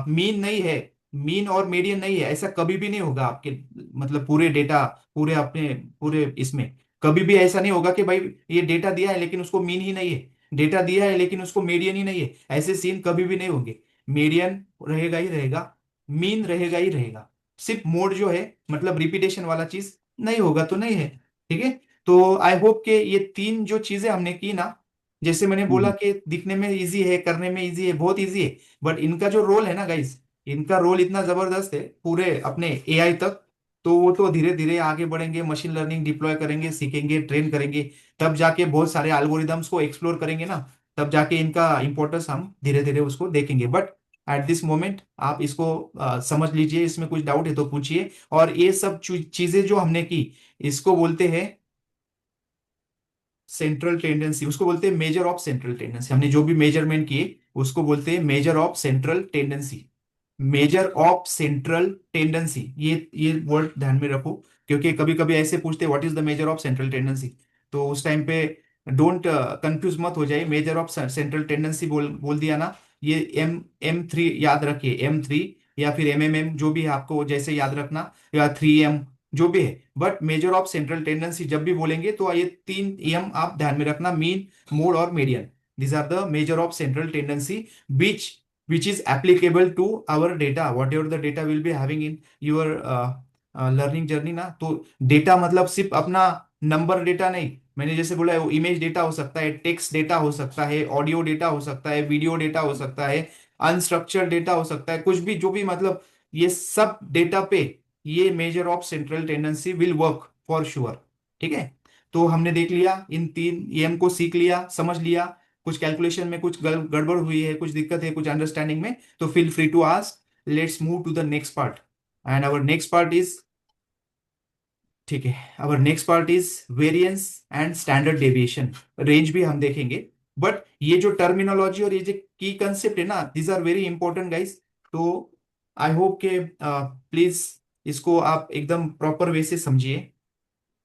मीन नहीं है। मीन और मीडियन नहीं है, ऐसा कभी भी नहीं होगा आपके, मतलब पूरे डेटा, पूरे अपने पूरे इसमें कभी भी ऐसा नहीं होगा कि भाई ये डेटा दिया है लेकिन उसको मीन ही नहीं है, डेटा दिया है लेकिन उसको मीडियन ही नहीं है। ऐसे सीन कभी भी नहीं होंगे। मीडियन रहेगा ही रहेगा, मीन रहेगा ही रहेगा। सिर्फ मोड जो है, मतलब रिपीटेशन वाला चीज नहीं होगा तो नहीं है। ठीक है, तो आई होप कि ये तीन जो चीजें हमने की ना, जैसे मैंने बोला कि दिखने में इजी है, करने में इजी है, बहुत इजी है, बट इनका जो रोल है ना गाइस, इनका रोल इतना जबरदस्त है पूरे अपने एआई तक। तो वो तो धीरे धीरे आगे बढ़ेंगे, मशीन लर्निंग डिप्लॉय करेंगे, सीखेंगे, ट्रेन करेंगे, तब जाके बहुत सारे एल्गोरिदम्स को एक्सप्लोर करेंगे ना, तब जाके इनका इंपॉर्टेंस हम धीरे धीरे उसको देखेंगे। बट एट दिस मोमेंट आप इसको समझ लीजिए, इसमें कुछ डाउट है तो पूछिए। और ये सब चीजें जो हमने की, इसको बोलते हैं सेंट्रल टेंडेंसी, उसको बोलते हैं मेजर ऑफ सेंट्रल टेंडेंसी। हमने जो भी मेजरमेंट किए उसको बोलते हैं measure of central tendency. Measure of central tendency, ये वर्ड ध्यान में रखो, क्योंकि कभी कभी ऐसे पूछते what is the measure of central tendency, तो उस टाइम पे डोंट कंफ्यूज मत हो जाए। मेजर ऑफ सेंट्रल टेंडेंसी बोल बोल दिया ना, ये M3 याद रखिए, M3 या फिर MMM, जो भी है आपको जैसे याद रखना, या 3M, जो भी है। But measure of central tendency जब भी बोलेंगे तो ये 3 आप ध्यान में रखना, मीन, मोड और median. these are the measure of central tendency which which is applicable to our data, whatever the data will be having in your learning journey ना। तो डेटा मतलब सिर्फ अपना नंबर डेटा नहीं, मैंने जैसे बोला है, वो इमेज डेटा हो सकता है, टेक्स्ट डेटा हो सकता है, ऑडियो डेटा हो सकता है, वीडियो डेटा हो सकता है, अनस्ट्रक्चर्ड डेटा हो सकता है, कुछ भी जो भी, मतलब ये सब डेटा पे ये measure of central tendency will work for sure. ठीक है, तो हमने देख लिया, इन 3 EM को सीख लिया, समझ लिया। कुछ कैलकुलेशन में कुछ गड़बड़ हुई है, कुछ दिक्कत है, कुछ अंडरस्टैंडिंग में, तो feel free to ask. Let's move to the next part, and our next part is, ठीक है, our next part is variance and standard deviation. Range भी हम देखेंगे, बट ये जो टर्मिनोलॉजी और ये जो की कंसेप्ट है ना, these are very important guys. तो आई होप के प्लीज इसको आप एकदम प्रॉपर वे से समझिए।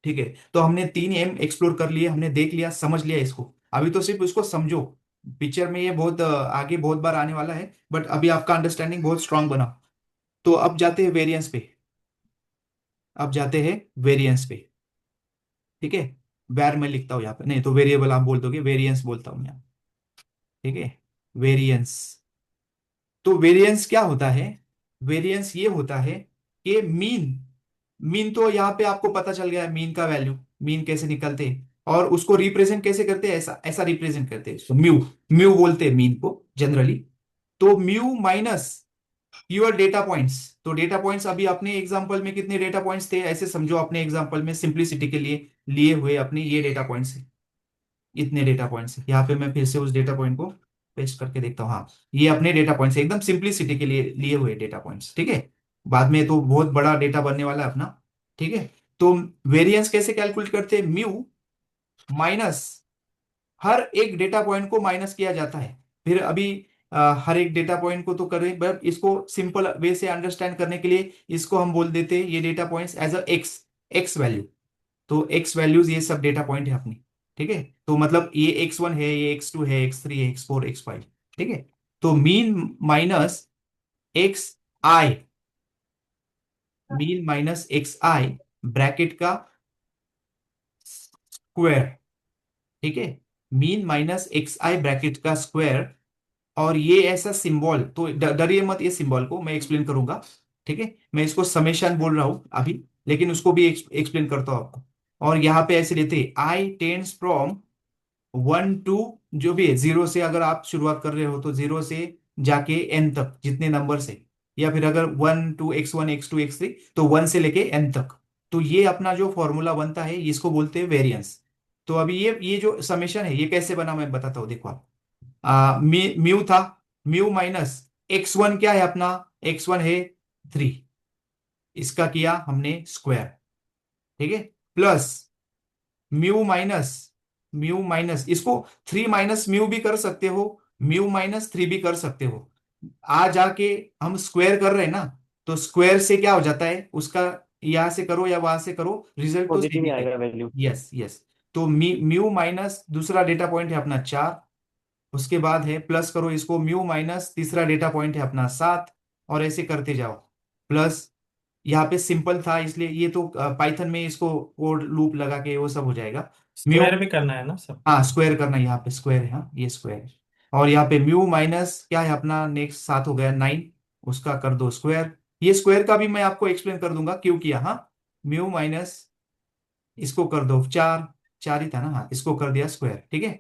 ठीक है, तो हमने 3 M एक्सप्लोर कर लिए, हमने देख लिया, समझ लिया इसको। अभी तो सिर्फ उसको समझो, पिक्चर में ये बहुत आगे बहुत बार आने वाला है, बट अभी आपका अंडरस्टैंडिंग बहुत स्ट्रांग बना। तो अब जाते हैं वेरिएंस पे, अब जाते हैं वेरिएंस पे। ठीक है, वैर मैं लिखता हूँ यहाँ पे, नहीं तो वेरिएबल आप बोल दोगे, वेरिएंस बोलता हूँ यहाँ। ठीक है, वेरिएंस। तो वेरिएंस क्या होता है? वेरिएंस ये होता है कि मीन, मीन तो यहाँ पे आपको पता चल गया, मीन का वैल्यू, मीन कैसे निकलते हैं और उसको रिप्रेजेंट कैसे करते हैं, ऐसा ऐसा रिप्रेजेंट करते हैं इसको, म्यू, म्यू बोलते हैं मीन को जनरली। तो mu minus your data points. तो डेटा पॉइंट्स अभी अपने एग्जांपल में कितने डेटा पॉइंट्स थे, ऐसे समझो अपने एग्जांपल में सिंपलिसिटी के लिए लिए हुए अपने ये डेटा पॉइंट्स है, इतने डेटा पॉइंट्स है। यहाँ पे मैं फिर से उस डेटा पॉइंट को पेस्ट करके देखता हूँ। हाँ, ये अपने डेटा पॉइंट्स एकदम सिंपलिसिटी के लिए लिए हुए डेटा पॉइंट्स। ठीक है, बाद में तो बहुत बड़ा डेटा बनने वाला है अपना। ठीक है, तो वेरिएंस कैसे कैलकुलेट करते हैं? म्यू माइनस, हर एक डेटा पॉइंट को माइनस किया जाता है। फिर अभी हर एक डेटा पॉइंट को तो करें, बट इसको सिंपल वे से अंडरस्टैंड करने के लिए इसको हम बोल देते हैं ये data points as a x, x value. तो एक्स वैल्यूज ये सब डेटा पॉइंट है अपनी। ठीक है, तो मतलब ये x1 है, ये x2 है, x3 है, x4, x5। ठीक है, तो मीन माइनस एक्स आई, मीन माइनस एक्स आई ब्रैकेट का स्क्वायर। ठीक है, मीन माइनस एक्स आई ब्रैकेट का स्क्वायर, और ये ऐसा सिंबल, तो डरिए मत ये सिंबल को, मैं एक्सप्लेन करूंगा, ठीक है। मैं इसको समेशन बोल रहा हूं अभी, लेकिन उसको भी एक्सप्लेन करता हूं आपको। और यहाँ पे ऐसे लेते आई टेंड्स फ्रॉम 1 टू, जो भी है, 0 से अगर आप शुरुआत कर रहे हो तो 0 से जाके n तक जितने नंबर से, या फिर अगर 1 टू x1 x2 x3, तो 1 से लेके n तक। तो ये अपना जो फॉर्मूला बनता है इसको बोलते हैं वेरिएंस। तो अभी ये जो समेशन है ये कैसे बना मैं बताता हूँ, देखो आप। म्यू था, म्यू माइनस x1 क्या है अपना, x1 है 3, इसका किया हमने स्क्वायर, ठीक है, प्लस म्यू माइनस इसको 3 माइनस म्यू भी कर सकते हो, म्यू माइनस 3 भी कर सकते हो। आ जाके हम स्क्वायर कर रहे हैं ना, तो स्क्वायर से क्या हो जाता है उसका, यहां से करो या वहां से करो, रिजल्ट तो पॉजिटिव सेम ही ही आएगा आएगा। वैल्यू। Yes yes. तो म्यू माइनस दूसरा डेटा पॉइंट है अपना 4, उसके बाद है प्लस करो इसको, म्यू माइनस तीसरा डेटा पॉइंट है अपना 7, और ऐसे करते जाओ। प्लस यहाँ पे सिंपल था इसलिए ये तो पाइथन में इसको कोड लूप लगा के वो सब हो जाएगा। म्यू, स्क्वायर भी करना है ना सब। हाँ स्क्वायर करना है, यहाँ पे स्क्वायर है, हाँ ये स्क्वायर है। और यहाँ पे म्यू माइनस क्या है अपना, नेक्स्ट 7 हो गया 9, उसका कर दो स्क्वायर। ये स्क्वायर का भी मैं आपको एक्सप्लेन कर दूंगा क्यों किया, हाँ। म्यू माइनस इसको कर दो 4, 4 ही था ना, हाँ इसको कर दिया स्क्वायर, ठीक है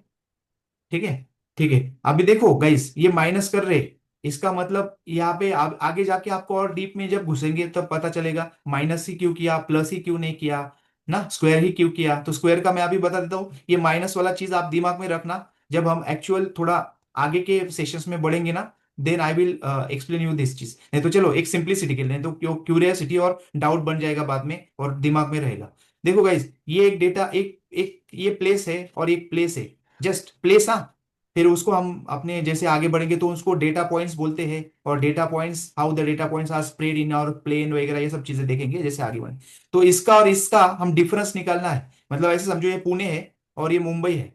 ठीक है ठीक है। अभी देखो गाइस ये माइनस कर रहे, इसका मतलब यहाँ पे आगे जाके आपको और डीप में जब घुसेंगे तब पता चलेगा माइनस ही क्यों किया, प्लस ही क्यों नहीं किया ना, स्क्वायर ही क्यों किया। तो स्क्वायर का मैं अभी बता देता हूँ, ये माइनस वाला चीज आप दिमाग में रखना, जब हम एक्चुअल थोड़ा आगे के सेशंस में बढ़ेंगे ना, then I will explain you this चीज। नहीं तो चलो एक सिंप्लिसिटी के लिए, नहीं तो क्यूरियोसिटी और डाउट बन जाएगा बाद में और दिमाग में रहेगा। देखो गाइस ये एक डेटा, एक एक ये प्लेस है और एक प्लेस है, जस्ट प्लेस, हाँ। फिर उसको हम अपने जैसे आगे बढ़ेंगे तो उसको डेटा पॉइंट्स बोलते हैं, और data points, how the data points are spread in our plane वगैरह, ये सब चीजें देखेंगे जैसे आगे बढ़े। तो इसका और इसका हम डिफरेंस निकालना है, मतलब ऐसे समझो ये पुणे है और ये मुंबई है,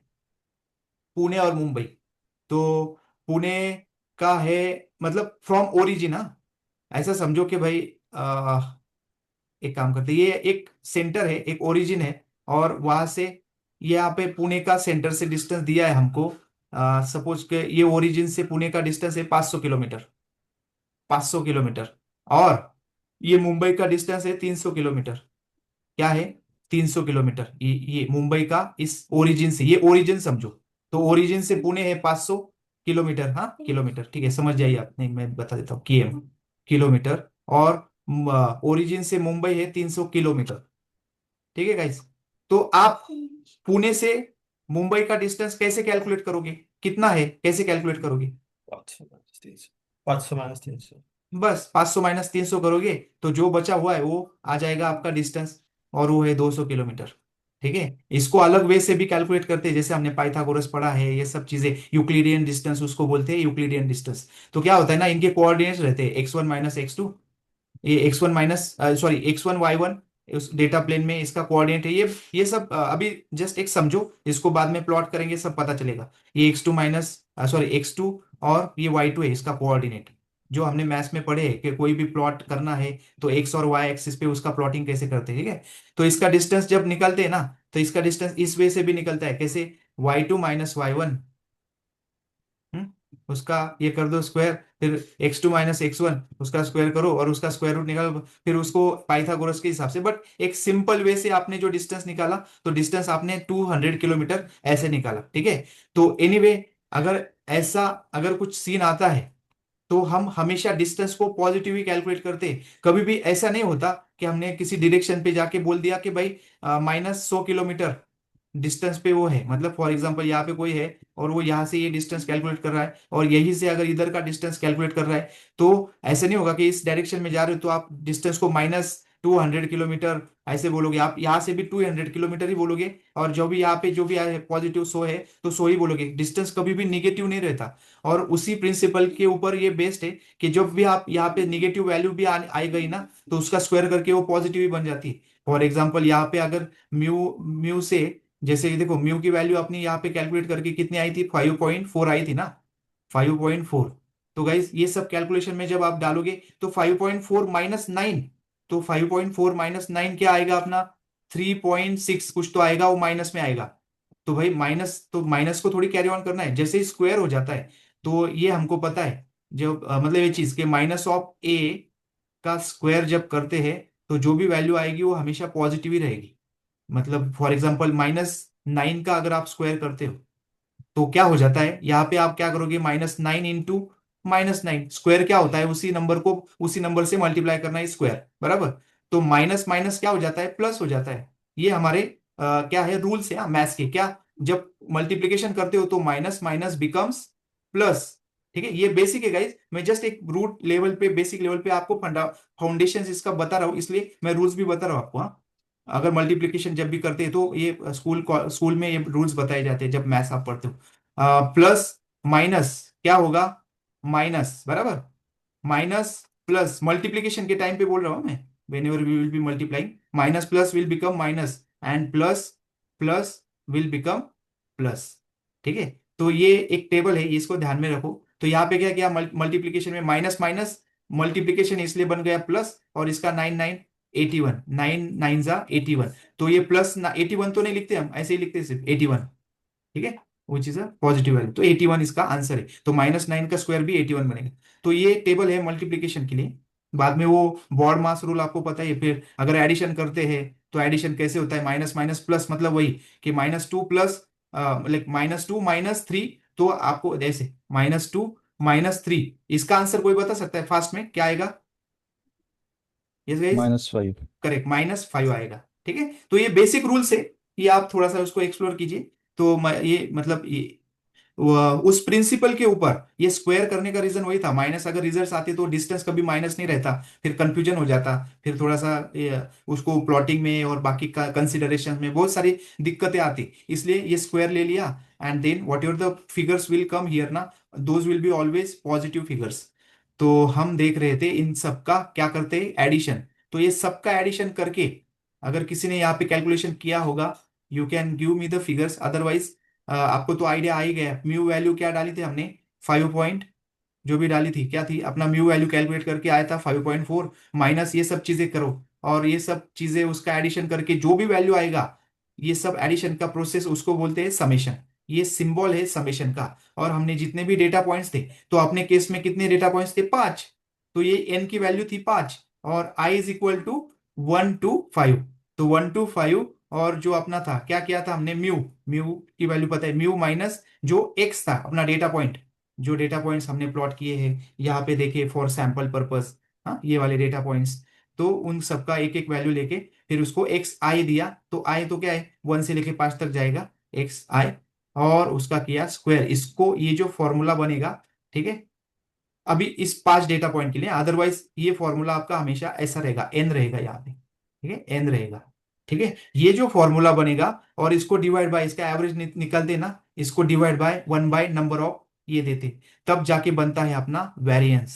पुणे और मुंबई। तो पुणे का है मतलब फ्रॉम ओरिजिन, हाँ। ऐसा समझो कि भाई एक काम करते हैं, ये एक सेंटर है, एक ओरिजिन है, और वहां से यहाँ पे पुणे का सेंटर से डिस्टेंस दिया है हमको। सपोज के ये ओरिजिन से पुणे का डिस्टेंस है 500 किलोमीटर, 500 किलोमीटर। और ये मुंबई का डिस्टेंस है 300 किलोमीटर। क्या है, 300 किलोमीटर। ये मुंबई का इस ओरिजिन से, ये ओरिजिन समझो। तो ओरिजिन से पुणे है 500 किलोमीटर, हाँ किलोमीटर, ठीक है समझ जाइए आप, नहीं मैं बता देता हूँ केएम, किलोमीटर। और ओरिजिन से मुंबई है 300 किलोमीटर, ठीक है गाइस। तो आप पुणे से मुंबई का डिस्टेंस कैसे कैलकुलेट करोगे, कितना है कैसे कैलकुलेट करोगे, 500 -300। बस 500 माइनस 300 करोगे तो जो बचा हुआ है वो आ जाएगा आपका डिस्टेंस, और वो है 200 किलोमीटर, ठीक है। इसको अलग वे से भी कैलकुलेट करते हैं, जैसे हमने पाइथागोरस पढ़ा है, ये सब चीजें, यूक्लिडियन डिस्टेंस उसको बोलते हैं, यूक्लिडियन डिस्टेंस। तो क्या होता है ना, इनके कोऑर्डिनेट्स रहते हैं x1 माइनस x2, ये x1 minus sorry x1 y1, उस डेटा प्लेन में इसका कोऑर्डिनेट है ये सब अभी जस्ट एक समझो, इसको बाद में प्लॉट करेंगे सब पता चलेगा। ये x2 माइनस सॉरी x2 और ये y2 है इसका कोऑर्डिनेट, जो हमने मैथ्स में पढ़े कि कोई भी प्लॉट करना है तो x और y एक्सिस पे उसका प्लॉटिंग कैसे करते हैं, ठीक है। तो इसका डिस्टेंस जब निकलते हैं ना, तो इसका डिस्टेंस इस वे से भी निकलता है, कैसे, y2 माइनस y1, उसका ये कर दो स्क्वायर, फिर x2 माइनस x1 उसका स्क्वायर करो और उसका स्क्वायर रूट निकालो, फिर उसको पाइथागोरस के हिसाब से। बट एक सिंपल वे से आपने जो डिस्टेंस निकाला, तो डिस्टेंस आपने 200 किलोमीटर ऐसे निकाला, ठीक है। तो एनीवे अगर ऐसा अगर कुछ सीन आता है तो हम हमेशा डिस्टेंस को पॉजिटिव ही कैलकुलेट करते हैं। कभी भी ऐसा नहीं होता कि हमने किसी डायरेक्शन पे जाके बोल दिया कि भाई -100 किलोमीटर डिस्टेंस पे वो है, मतलब फॉर एग्जांपल यहाँ पे कोई है और वो यहाँ से ये डिस्टेंस कैलकुलेट कर रहा है और यहीं से अगर इधर का डिस्टेंस कैलकुलेट कर रहा है, तो ऐसे नहीं होगा कि इस डायरेक्शन में जा रहे हो तो आप डिस्टेंस को -200 किलोमीटर ऐसे बोलोगे, आप यहाँ से भी 200 किलोमीटर ही बोलोगे, और जो भी यहाँ पे जो भी पॉजिटिव 100 है तो 100 ही बोलोगे, डिस्टेंस कभी भी निगेटिव नहीं रहता। और उसी प्रिंसिपल के ऊपर ये बेस्ड है कि जब भी आप यहाँ पे निगेटिव वैल्यू भी आई गई ना, तो उसका स्क्वायर करके वो पॉजिटिव ही बन जाती है। फॉर एग्जाम्पल यहाँ पे अगर म्यू म्यू से, जैसे ये देखो म्यू की वैल्यू अपनी यहाँ पे कैलकुलेट करके कितनी आई थी, 5.4 आई थी ना, 5.4। तो गाइज ये सब कैलकुलेशन में जब आप डालोगे तो 5.4 माइनस 9, तो 5.4 माइनस 9 क्या आएगा अपना, 3.6 कुछ तो आएगा, वो माइनस में आएगा। तो भाई माइनस को थोड़ी कैरी ऑन करना है, जैसे ही स्क्वायर हो जाता है तो ये हमको पता है, जो मतलब ये चीज के माइनस ऑफ ए का स्क्वायर जब करते हैं तो जो भी वैल्यू आएगी वो हमेशा पॉजिटिव ही रहेगी। मतलब फॉर एग्जांपल -9 का अगर आप स्क्वायर करते हो तो क्या हो जाता है, यहाँ पे आप क्या करोगे, -9 इंटू -9, स्क्वायर क्या होता है, उसी नंबर को उसी नंबर से मल्टीप्लाई करना है स्क्वायर, बराबर। तो माइनस माइनस क्या हो जाता है, प्लस हो जाता है। ये हमारे क्या है, रूल्स है मैथ्स के। क्या, जब मल्टीप्लीकेशन करते हो तो माइनस माइनस बिकम्स प्लस। ठीक है, ये बेसिक है गाइज, मैं जस्ट एक रूट लेवल पे, बेसिक लेवल पे आपको फाउंडेशन इसका बता रहा हूँ, इसलिए मैं रूल्स भी बता रहा हूँ आपको। हाँ, अगर मल्टीप्लीकेशन जब भी करते हैं तो ये स्कूल में ये रूल्स बताए जाते हैं जब मैथ्स आप पढ़ते हो। प्लस माइनस क्या होगा, माइनस, बराबर, माइनस प्लस, मल्टीप्लीकेशन के टाइम पे बोल रहा हूं मैं, whenever we will be multiplying, minus plus will become minus and plus plus will become plus. ठीक है, तो ये एक टेबल है, इसको ध्यान में रखो। तो यहाँ पे क्या किया, मल्टीप्लीकेशन में माइनस माइनस, मल्टीप्लीकेशन इसलिए बन गया प्लस, और इसका 9 9 81, 9 9 जा 81, तो ये प्लस 81 तो नहीं लिखते हम, ऐसे ही लिखते हैं सिर्फ 81। ठीक है, which is a positive value, तो 81 इसका आंसर है। तो -9 का स्क्वायर भी 81 बनेगा। तो ये टेबल है मल्टीप्लीकेशन के लिए। बाद में वो बॉड मास रूल आपको पता है। फिर अगर एडिशन करते हैं तो एडिशन कैसे होता है, माइनस माइनस प्लस, मतलब वही कि -2 प्लस, लाइक -2 -3, तो आपको ऐसे -2 -3, इसका आंसर कोई बता सकता है फास्ट में क्या आएगा? Yes guys, -5। करेक्ट, -5 आएगा। ठीक है, तो ये बेसिक रूल्स है, ये आप थोड़ा सा उसको एक्सप्लोर कीजिए। तो ये मतलब ये उस प्रिंसिपल के ऊपर ये स्क्वायर करने का रीजन वही था। माइनस अगर रिजल्ट्स आते तो डिस्टेंस कभी माइनस नहीं रहता, फिर कंफ्यूजन हो जाता, फिर थोड़ा सा उसको प्लॉटिंग में और बाकी का कंसिडरेशन में बहुत सारी दिक्कतें आती, इसलिए ये स्क्वायर ले लिया। And then whatever the figures will come here ना, those will be always positive figures. तो हम देख रहे थे इन सबका क्या करते हैं, एडिशन। तो ये सबका एडिशन करके अगर किसी ने यहाँ पे कैलकुलेशन किया होगा, you can give me the figures, otherwise आपको तो आइडिया आ ही गया। म्यू वैल्यू क्या डाली थी हमने, 5 पॉइंट, जो भी डाली थी क्या थी, अपना म्यू वैल्यू कैलकुलेट करके आया था 5.4, माइनस ये सब चीजें करो, और ये सब चीजें उसका एडिशन करके जो भी वैल्यू आएगा, ये सब एडिशन का प्रोसेस उसको बोलते हैं समेशन। ये सिंबल है समेशन का। और हमने जितने भी डेटा पॉइंट्स थे, तो अपने केस में कितने डेटा पॉइंट्स थे, 5, तो ये एन की वैल्यू थी 5, और I is equal to 1 to 5, तो 1 to 5। और जो अपना था, क्या किया था हमने, म्यू, म्यू की वैल्यू पता है, म्यू माइनस जो एक्स था अपना डेटा पॉइंट, जो डेटा पॉइंट्स हमने प्लॉट किए हैं यहाँ पे देखिए फॉर सैंपल पर्पस, हाँ ये वाले डेटा पॉइंट्स, तो उन सबका एक एक वैल्यू लेके फिर उसको एक्स आई दिया। तो आई तो क्या है, 1 से लेके 5 तक जाएगा एक्स आई, और उसका किया स्क्वायर। इसको ये जो फॉर्मूला बनेगा, ठीक है, अभी इस 5 डेटा पॉइंट के लिए, अदरवाइज ये फॉर्मूला आपका हमेशा ऐसा रहेगा, एन रहेगा यहाँ पे। ठीक है, एन रहेगा। ठीक है, ये जो फॉर्मूला बनेगा, और इसको डिवाइड बाय, इसका एवरेज निकलते ना, इसको डिवाइड बाय 1/नंबर ऑफ ये देते, तब जाके बनता है अपना वेरिएंस,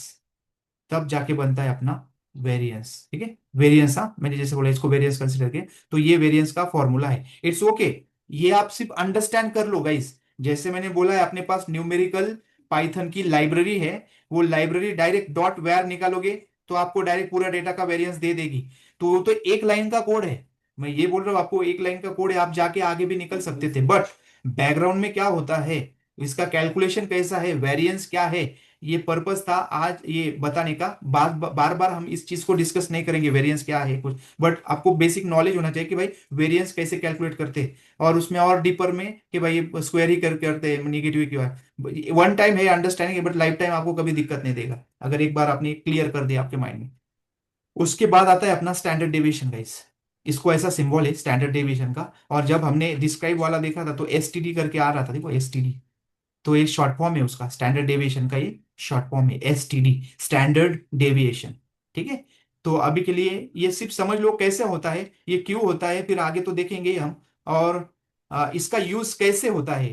तब जाके बनता है अपना वेरिएंस। ठीक है, वेरिएंस, हाँ मैंने जैसे बोला इसको वेरिएंस कंसिडर के, तो ये वेरिएंस का फॉर्मूला है। इट्स ओके, ये आप सिर्फ अंडरस्टैंड कर लो गाइस। जैसे मैंने बोला है, अपने पास न्यूमेरिकल पाइथन की लाइब्रेरी है, वो लाइब्रेरी डायरेक्ट डॉट वेर निकालोगे तो आपको डायरेक्ट पूरा डेटा का वेरिएंस दे देगी। तो वो तो एक लाइन का कोड है, मैं ये बोल रहा हूँ आपको, एक लाइन का कोड है, आप जाके आगे भी निकल सकते थे। बट बैकग्राउंड में क्या होता है, इसका कैलकुलेशन कैसा है, वेरिएंस क्या है, ये पर्पस था आज ये बताने का। बार बार हम इस चीज को डिस्कस नहीं करेंगे वेरिएंस क्या है कुछ, बट आपको बेसिक नॉलेज होना चाहिए कि भाई वेरिएंस कैसे कैलकुलेट करते हैं, और उसमें और डीपर में कि भाई स्क्वायर ही करते हैं, निगेटिव क्यों है। वन टाइम है अंडरस्टैंडिंग, बट लाइफ टाइम आपको कभी दिक्कत नहीं देगा अगर एक बार आपने क्लियर कर दिया आपके माइंड में। उसके बाद आता है अपना स्टैंडर्ड डेविएशन गाइस, इसको ऐसा सिंबल है स्टैंडर्ड डेविएशन का। और जब हमने डिस्क्राइब वाला देखा था तो एसटीडी करके आ रहा था, देखो एसटीडी, तो ये शॉर्ट फॉर्म है उसका, स्टैंडर्ड डेविएशन का ये शॉर्ट फॉर्म है एसटीडी, स्टैंडर्ड डेविएशन। ठीक है, तो अभी के लिए ये सिर्फ समझ लो कैसे होता है, ये क्यों होता है, फिर आगे तो देखेंगे हम। और इसका यूज कैसे होता है,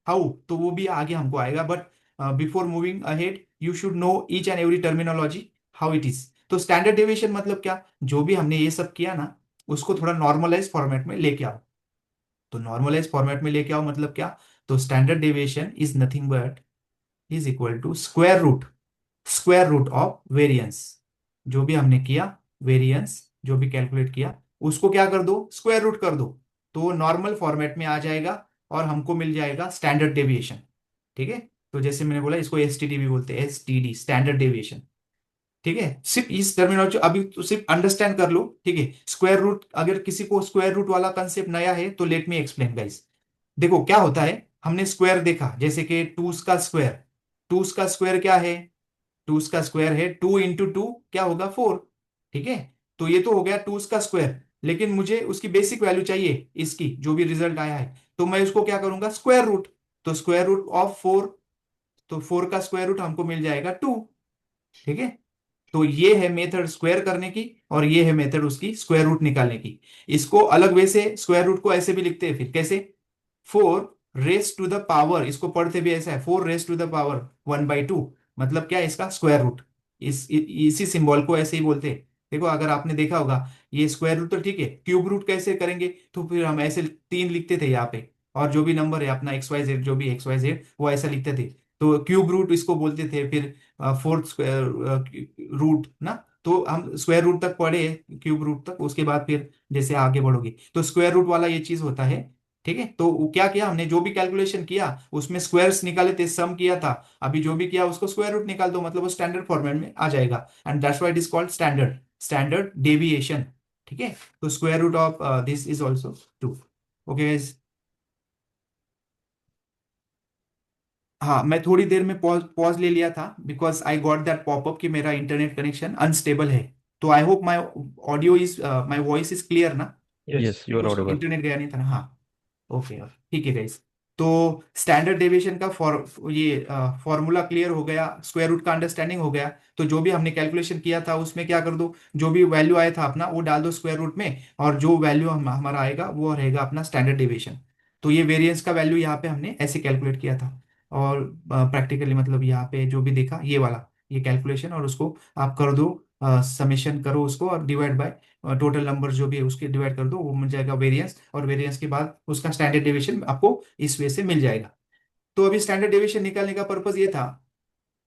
हाउ, तो वो भी आगे हमको आएगा। But before moving ahead you should know each and every terminology how it is. तो स्टैंडर्ड डेविएशन मतलब क्या, जो भी हमने ये सब किया ना, उसको थोड़ा नॉर्मलाइज फॉर्मेट में लेके आओ। तो नॉर्मलाइज फॉर्मेट में लेके आओ मतलब क्या, तो standard deviation is nothing but is equal to square root of variance. जो भी हमने किया वेरिएंस, जो भी कैलकुलेट किया, उसको क्या कर दो, स्क्वायर रूट कर दो, तो नॉर्मल फॉर्मेट में आ जाएगा। और हमको मिल जाएगा स्टैंडर्ड डेविएशन। ठीक है, तो जैसे मैंने बोला इसको एसटीडी भी बोलते हैं, एसटीडी स्टैंडर्ड डेविएशन। ठीक है, सिर्फ इस टर्मिनोलॉजी अभी तो सिर्फ अंडरस्टैंड कर लो। ठीक है, स्क्वायर रूट, अगर किसी को स्क्वायर रूट वाला कंसेप्ट नया है तो लेट मी एक्सप्लेन गाइस। देखो क्या होता है, हमने स्क्वायर देखा जैसे कि टूस का स्क्वायर, टूस का स्क्वायर क्या है, टूस का स्क्वायर है 2 × 2 क्या होगा 4। ठीक है, तो ये तो हो गया टूस का स्क्वायर, लेकिन मुझे उसकी बेसिक वैल्यू चाहिए, इसकी जो भी रिजल्ट आया है, तो मैं उसको क्या करूंगा, स्क्वायर रूट। तो स्क्वायर रूट ऑफ 4, तो 4 का स्क्वायर रूट हमको मिल जाएगा 2। ठीक है, तो ये है मेथड स्क्वायर करने की, और ये है मेथड उसकी स्क्वायर रूट निकालने की। इसको अलग वे से स्क्वायर रूट को ऐसे भी लिखते हैं, फिर कैसे, 4 रेस टू द पावर, इसको पढ़ते भी ऐसा है 4 रेस टू द पावर 1/2, मतलब क्या है इसका स्क्वायर रूट। इसी सिंबल को ऐसे ही बोलते हैं। देखो अगर आपने देखा होगा ये स्क्वायर रूट तो ठीक है, क्यूब रूट कैसे करेंगे, तो फिर हम ऐसे 3 लिखते थे यहाँ पे, और जो भी नंबर है अपना एक्स वाई जेड, जो भी एक्स वाई जेड वो ऐसा लिखते थे, तो क्यूब रूट इसको बोलते थे। फिर फोर्थ स्क्वायर रूट ना, तो हम स्क्वायर रूट तक पढ़े, क्यूब रूट तक, उसके बाद फिर जैसे आगे बढ़ोगे तो स्क्वायर रूट वाला ये चीज होता है। ठीक है, तो वो क्या किया हमने, जो भी कैलकुलेशन किया उसमें स्क्वायर्स निकाले थे, सम किया था, अभी जो भी किया उसको स्क्वायर रूट निकाल दो, मतलब वो स्टैंडर्ड फॉर्मेट में आ जाएगा, and that's why it is called standard, standard deviation. ठीक है, तो square root of this is also 2। Okay, हाँ मैं थोड़ी देर में पॉज पॉज ले लिया था, because I got that popup कि मेरा इंटरनेट कनेक्शन अनस्टेबल है। तो I hope my audio is, my voice is clear ना, Yes. Yes, you are कुछ audible. इंटरनेट गया नहीं था ना, हाँ। ओके, ठीक है गाइस, तो स्टैंडर्ड डेविएशन का ये फॉर्मूला क्लियर हो गया, स्क्वायर रूट का अंडरस्टैंडिंग हो गया, तो जो भी हमने कैलकुलेशन किया था उसमें क्या कर दो, जो भी वैल्यू आया था अपना वो डाल दो स्क्वायर रूट में, और जो वैल्यू हमारा आएगा वो रहेगा अपना स्टैंडर्ड डेविएशन। तो ये वेरिएंस का वैल्यू यहाँ पे हमने ऐसे कैलकुलेट किया था, और प्रैक्टिकली मतलब यहाँ पे जो भी देखा ये वाला, ये कैलकुलेशन, और उसको आप कर दो, समेशन करो उसको, और डिवाइड बाय टोटल नंबर जो भी है उसके डिवाइड कर दो, वो मिल जाएगा वेरिएंस, और वेरिएंस के बाद उसका स्टैंडर्ड डेविएशन आपको इस वे से मिल जाएगा। तो अभी स्टैंडर्ड डेविएशन निकालने का पर्पज ये था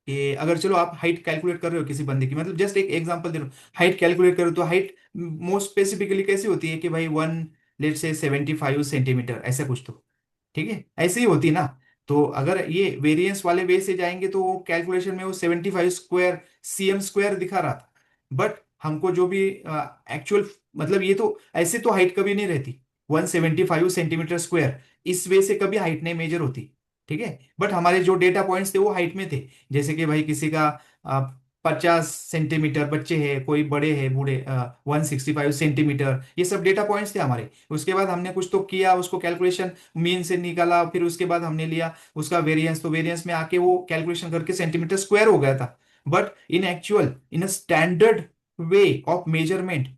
कि अगर चलो आप हाइट कैलकुलेट कर रहे हो किसी बंदे की, मतलब जस्ट एक एग्जांपल दे रहा हूँ, हाइट कैलकुलेट करो, तो हाइट मोस्ट स्पेसिफिकली कैसी होती है कि भाई 1 लेट से 75 सेंटीमीटर ऐसा कुछ, तो ठीक है ऐसे ही होती ना। तो अगर ये वेरिएंस वाले वे से जाएंगे तो वो कैलकुलेशन में वो 75 स्क्वायर सीएम स्क्वायर दिखा रहा था, बट हमको जो भी एक्चुअल, मतलब ये तो ऐसे तो हाइट कभी नहीं रहती 175 सेंटीमीटर स्क्वायर, इस वे से कभी हाइट नहीं मेजर होती। ठीक है, बट हमारे जो डेटा पॉइंट्स थे वो हाइट में थे, जैसे कि भाई किसी का 50 सेंटीमीटर, बच्चे हैं कोई बड़े हैं बूढ़े 165 सेंटीमीटर, ये सब डेटा पॉइंट्स थे हमारे। उसके बाद हमने कुछ तो किया, उसको कैलकुलेशन मीन से निकाला, फिर उसके बाद हमने लिया उसका वेरिएंस, तो वेरिएंस में आके वो कैलकुलेशन करके सेंटीमीटर स्क्वायर हो गया था। But in actual, in a standard way of measurement,